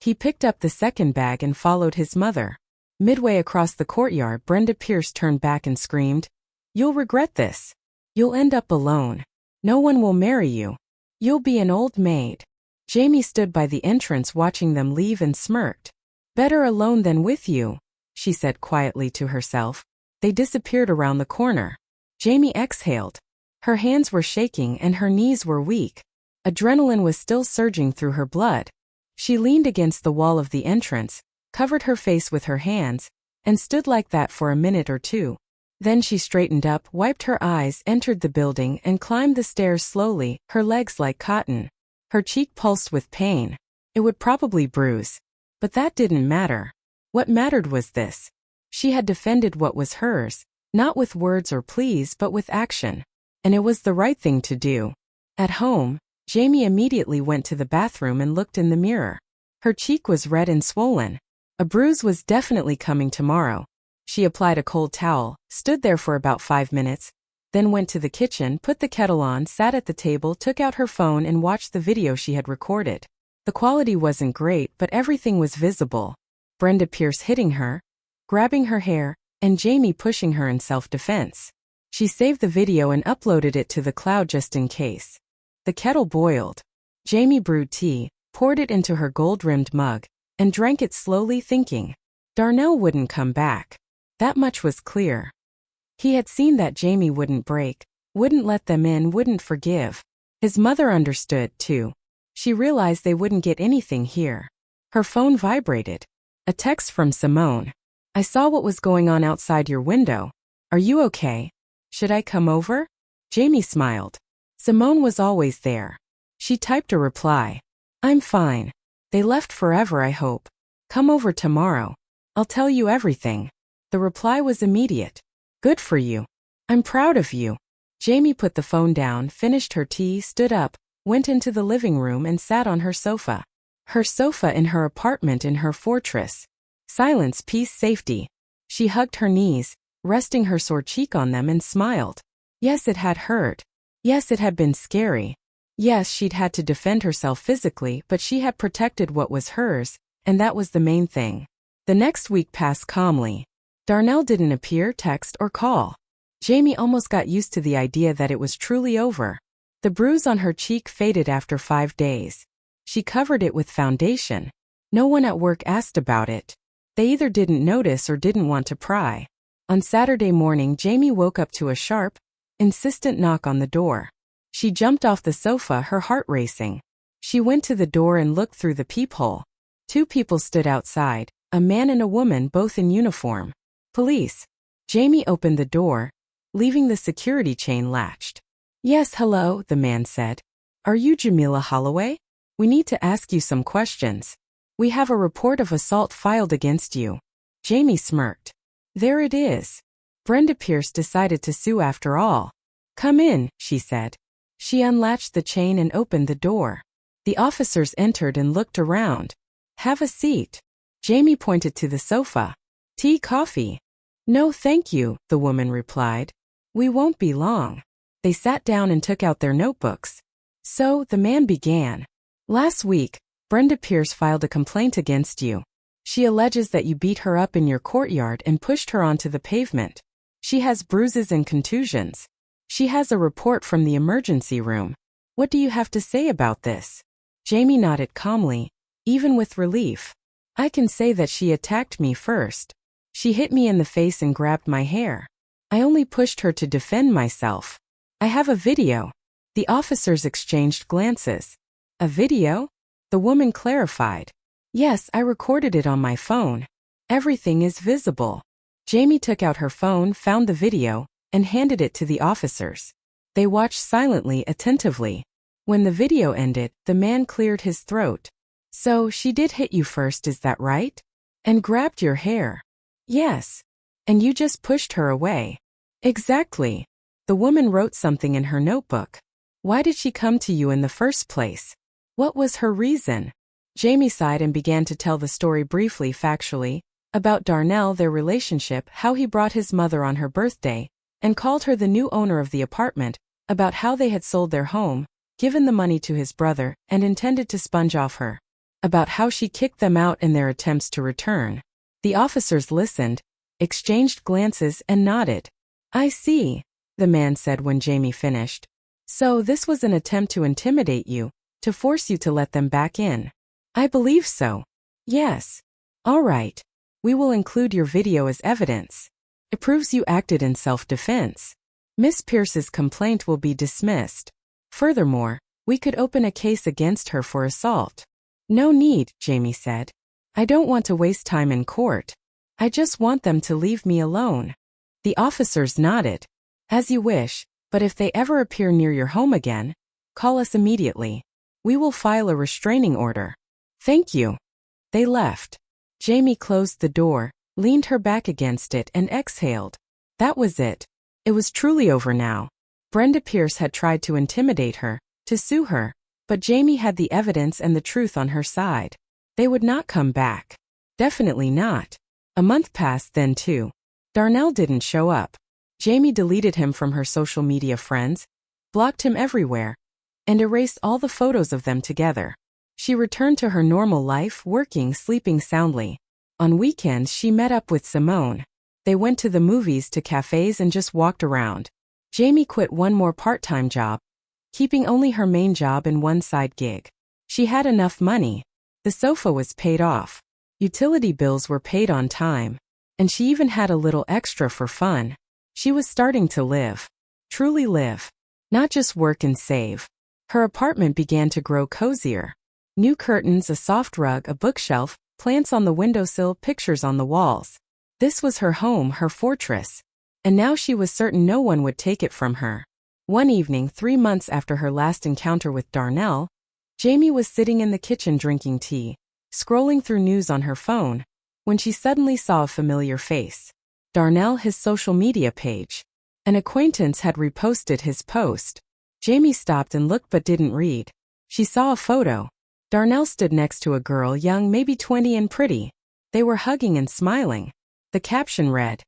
He picked up the second bag and followed his mother. Midway across the courtyard, Brenda Pierce turned back and screamed, You'll regret this. You'll end up alone. No one will marry you. You'll be an old maid. Jamie stood by the entrance watching them leave and smirked. Better alone than with you, she said quietly to herself. They disappeared around the corner. Jamie exhaled. Her hands were shaking and her knees were weak. Adrenaline was still surging through her blood. She leaned against the wall of the entrance, covered her face with her hands, and stood like that for a minute or two. Then she straightened up, wiped her eyes, entered the building, and climbed the stairs slowly, her legs like cotton. Her cheek pulsed with pain. It would probably bruise. But that didn't matter. What mattered was this. She had defended what was hers, not with words or pleas but with action. And it was the right thing to do. At home, Jamie immediately went to the bathroom and looked in the mirror. Her cheek was red and swollen. A bruise was definitely coming tomorrow. She applied a cold towel, stood there for about 5 minutes, then went to the kitchen, put the kettle on, sat at the table, took out her phone and watched the video she had recorded. The quality wasn't great, but everything was visible. Brenda Pierce hitting her, grabbing her hair, and Jamie pushing her in self-defense. She saved the video and uploaded it to the cloud just in case. The kettle boiled. Jamie brewed tea, poured it into her gold-rimmed mug, and drank it slowly, thinking, Darnell wouldn't come back. That much was clear. He had seen that Jamie wouldn't break, wouldn't let them in, wouldn't forgive. His mother understood, too. She realized they wouldn't get anything here. Her phone vibrated. A text from Simone. I saw what was going on outside your window. Are you okay? Should I come over? Jamie smiled. Simone was always there. She typed a reply. I'm fine. They left forever, I hope. Come over tomorrow. I'll tell you everything. The reply was immediate. Good for you. I'm proud of you. Jamie put the phone down, finished her tea, stood up, went into the living room and sat on her sofa. Her sofa in her apartment in her fortress. Silence, peace, safety. She hugged her knees, resting her sore cheek on them and smiled. Yes, it had hurt. Yes, it had been scary. Yes, she'd had to defend herself physically, but she had protected what was hers, and that was the main thing. The next week passed calmly. Darnell didn't appear, text, or call. Jamie almost got used to the idea that it was truly over. The bruise on her cheek faded after 5 days. She covered it with foundation. No one at work asked about it. They either didn't notice or didn't want to pry. On Saturday morning, Jamie woke up to a sharp, insistent knock on the door. She jumped off the sofa, her heart racing. She went to the door and looked through the peephole. 2 people stood outside, a man and a woman, both in uniform. Police. Jamie opened the door, leaving the security chain latched. Yes, hello, the man said. Are you Jamila Holloway? We need to ask you some questions. We have a report of assault filed against you. Jamie smirked. There it is. Brenda Pierce decided to sue after all. Come in, she said. She unlatched the chain and opened the door. The officers entered and looked around. Have a seat. Jamie pointed to the sofa. Tea, coffee? No, thank you, the woman replied. We won't be long. They sat down and took out their notebooks. So, the man began. Last week, Brenda Pierce filed a complaint against you. She alleges that you beat her up in your courtyard and pushed her onto the pavement. She has bruises and contusions. She has a report from the emergency room. What do you have to say about this? Jamie nodded calmly, even with relief. I can say that she attacked me first. She hit me in the face and grabbed my hair. I only pushed her to defend myself. I have a video. The officers exchanged glances. A video? The woman clarified. Yes, I recorded it on my phone. Everything is visible. Jamie took out her phone, found the video, and handed it to the officers. They watched silently, attentively. When the video ended, the man cleared his throat. So, she did hit you first, is that right? And grabbed your hair. Yes. And you just pushed her away. Exactly. The woman wrote something in her notebook. Why did she come to you in the first place? What was her reason? Jamie sighed and began to tell the story briefly, factually, about Darnell, their relationship, how he brought his mother on her birthday, and called her the new owner of the apartment, about how they had sold their home, given the money to his brother, and intended to sponge off her. About how she kicked them out in their attempts to return. The officers listened, exchanged glances, and nodded. I see, the man said when Jamie finished. So this was an attempt to intimidate you, to force you to let them back in. I believe so. Yes. All right. We will include your video as evidence. It proves you acted in self-defense. Miss Pierce's complaint will be dismissed. Furthermore, we could open a case against her for assault. No need, Jamie said. I don't want to waste time in court. I just want them to leave me alone. The officers nodded. As you wish, but if they ever appear near your home again, call us immediately. We will file a restraining order. Thank you. They left. Jamie closed the door, leaned her back against it, and exhaled. That was it. It was truly over now. Brenda Pierce had tried to intimidate her, to sue her, but Jamie had the evidence and the truth on her side. They would not come back. Definitely not. A month passed then too. Darnell didn't show up. Jamie deleted him from her social media friends, blocked him everywhere, and erased all the photos of them together. She returned to her normal life, working, sleeping soundly. On weekends she met up with Simone. They went to the movies, to cafes, and just walked around. Jamie quit one more part-time job, keeping only her main job and one side gig. She had enough money. The sofa was paid off. Utility bills were paid on time. And she even had a little extra for fun. She was starting to live. Truly live. Not just work and save. Her apartment began to grow cozier. New curtains, a soft rug, a bookshelf, plants on the windowsill, pictures on the walls. This was her home, her fortress. And now she was certain no one would take it from her. One evening, 3 months after her last encounter with Darnell, Jamie was sitting in the kitchen drinking tea, scrolling through news on her phone, when she suddenly saw a familiar face. Darnell, his social media page. An acquaintance had reposted his post. Jamie stopped and looked but didn't read. She saw a photo. Darnell stood next to a girl, young, maybe 20, and pretty. They were hugging and smiling. The caption read,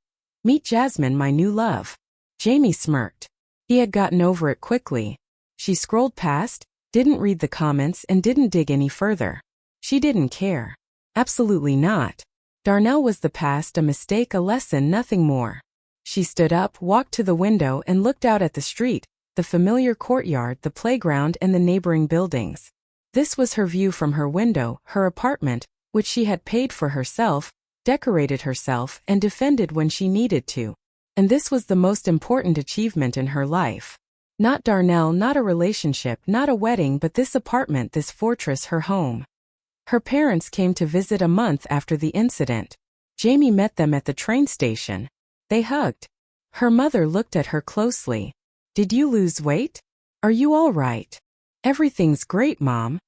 "Meet Jasmine, my new love." Jamie smirked. He had gotten over it quickly. She scrolled past, didn't read the comments, and didn't dig any further. She didn't care. Absolutely not. Darnell was the past, a mistake, a lesson, nothing more. She stood up, walked to the window, and looked out at the street, the familiar courtyard, the playground, and the neighboring buildings. This was her view from her window, her apartment, which she had paid for herself, decorated herself, and defended when she needed to. And this was the most important achievement in her life. Not Darnell, not a relationship, not a wedding, but this apartment, this fortress, her home. Her parents came to visit a month after the incident. Jamie met them at the train station. They hugged. Her mother looked at her closely. "Did you lose weight? Are you all right?" "Everything's great, Mom."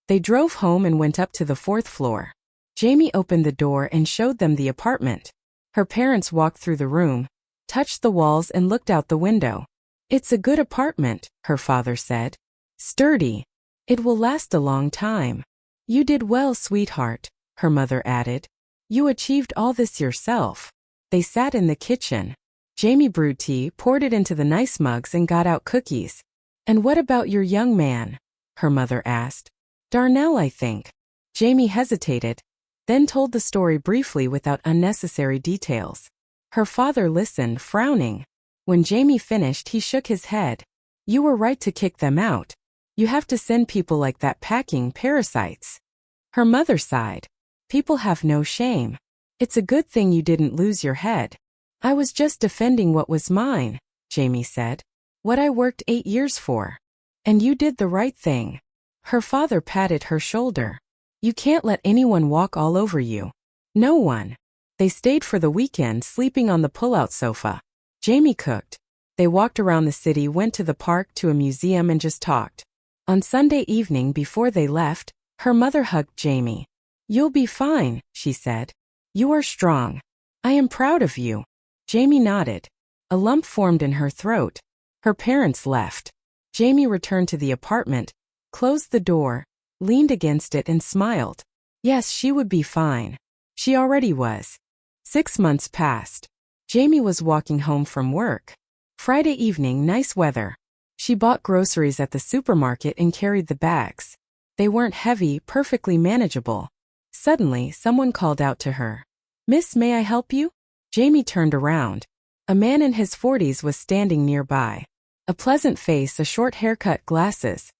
They drove home and went up to the 4th floor. Jamie opened the door and showed them the apartment. Her parents walked through the room, touched the walls and looked out the window. "It's a good apartment," her father said. "Sturdy. It will last a long time." "You did well, sweetheart," her mother added. "You achieved all this yourself." They sat in the kitchen. Jamie brewed tea, poured it into the nice mugs and got out cookies. "And what about your young man?" her mother asked. "Darnell, I think." Jamie hesitated, then told the story briefly without unnecessary details. Her father listened, frowning. When Jamie finished, he shook his head. "You were right to kick them out. You have to send people like that packing parasites." Her mother sighed. "People have no shame. It's a good thing you didn't lose your head." "I was just defending what was mine," Jamie said. "What I worked 8 years for. And you did the right thing." Her father patted her shoulder. "You can't let anyone walk all over you." No one. They stayed for the weekend, sleeping on the pull-out sofa. Jamie cooked. They walked around the city, went to the park, to a museum, and just talked. On Sunday evening before they left, her mother hugged Jamie. "You'll be fine," she said. "You are strong. I am proud of you." Jamie nodded. A lump formed in her throat. Her parents left. Jamie returned to the apartment, closed the door, leaned against it and smiled. Yes, she would be fine. She already was. 6 months passed. Jamie was walking home from work. Friday evening, nice weather. She bought groceries at the supermarket and carried the bags. They weren't heavy, perfectly manageable. Suddenly, someone called out to her. "Miss, may I help you?" Jamie turned around. A man in his 40s was standing nearby. A pleasant face, a short haircut, glasses.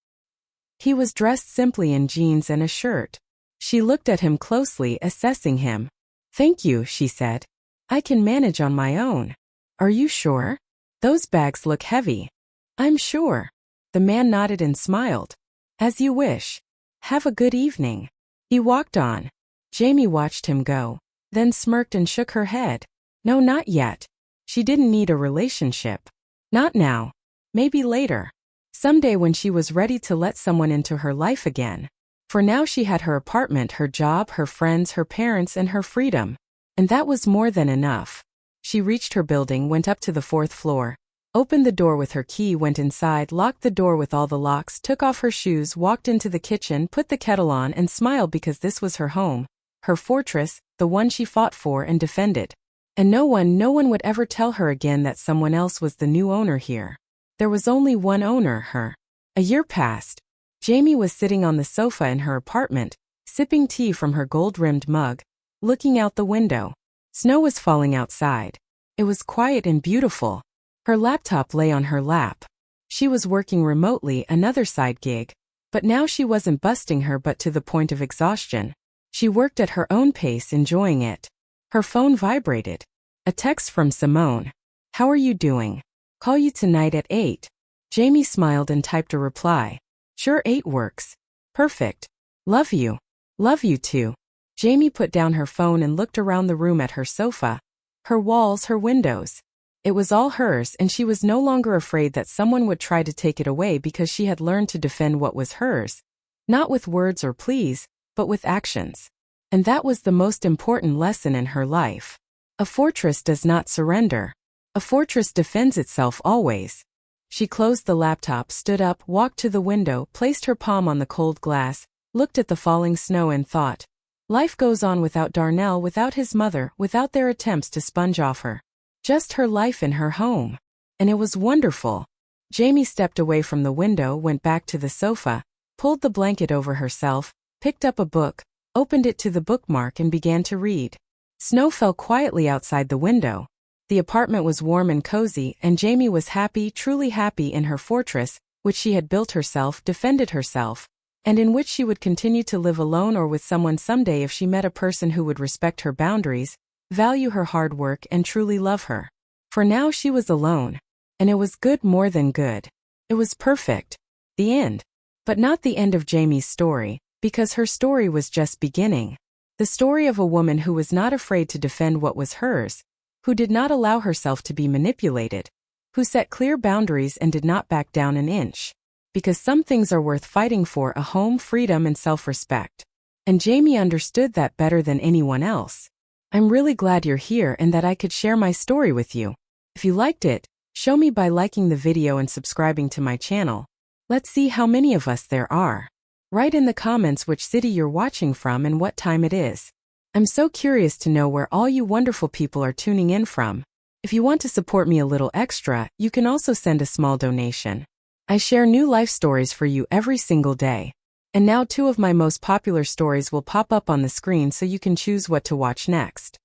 He was dressed simply in jeans and a shirt. She looked at him closely, assessing him. "Thank you," she said. "I can manage on my own." "Are you sure? Those bags look heavy." "I'm sure." The man nodded and smiled. "As you wish. Have a good evening." He walked on. Jamie watched him go, then smirked and shook her head. No, not yet. She didn't need a relationship. Not now. Maybe later. Someday when she was ready to let someone into her life again. For now she had her apartment, her job, her friends, her parents, and her freedom. And that was more than enough. She reached her building, went up to the 4th floor, opened the door with her key, went inside, locked the door with all the locks, took off her shoes, walked into the kitchen, put the kettle on, and smiled because this was her home, her fortress, the one she fought for and defended. And no one would ever tell her again that someone else was the new owner here. There was only one owner, her. A year passed. Jamie was sitting on the sofa in her apartment, sipping tea from her gold-rimmed mug, looking out the window. Snow was falling outside. It was quiet and beautiful. Her laptop lay on her lap. She was working remotely, another side gig, but now she wasn't busting her butt to the point of exhaustion. She worked at her own pace, enjoying it. Her phone vibrated. A text from Simone. "How are you doing? Call you tonight at 8. Jamie smiled and typed a reply. "Sure, 8 works. Perfect. Love you. Love you too." Jamie put down her phone and looked around the room at her sofa, her walls, her windows. It was all hers, and she was no longer afraid that someone would try to take it away because she had learned to defend what was hers. Not with words or pleas, but with actions. And that was the most important lesson in her life. A fortress does not surrender. A fortress defends itself always. She closed the laptop, stood up, walked to the window, placed her palm on the cold glass, looked at the falling snow and thought. Life goes on without Darnell, without his mother, without their attempts to sponge off her. Just her life in her home. And it was wonderful. Jamie stepped away from the window, went back to the sofa, pulled the blanket over herself, picked up a book, opened it to the bookmark and began to read. Snow fell quietly outside the window. The apartment was warm and cozy, and Jamie was happy, truly happy in her fortress, which she had built herself, defended herself, and in which she would continue to live alone or with someone someday if she met a person who would respect her boundaries, value her hard work and truly love her. For now she was alone. And it was good, more than good. It was perfect. The end. But not the end of Jamie's story, because her story was just beginning. The story of a woman who was not afraid to defend what was hers, who did not allow herself to be manipulated, who set clear boundaries and did not back down an inch. Because some things are worth fighting for: a home, freedom, and self-respect. And Jamie understood that better than anyone else. I'm really glad you're here and that I could share my story with you. If you liked it, show me by liking the video and subscribing to my channel. Let's see how many of us there are. Write in the comments which city you're watching from and what time it is. I'm so curious to know where all you wonderful people are tuning in from. If you want to support me a little extra, you can also send a small donation. I share new life stories for you every single day. And now 2 of my most popular stories will pop up on the screen so you can choose what to watch next.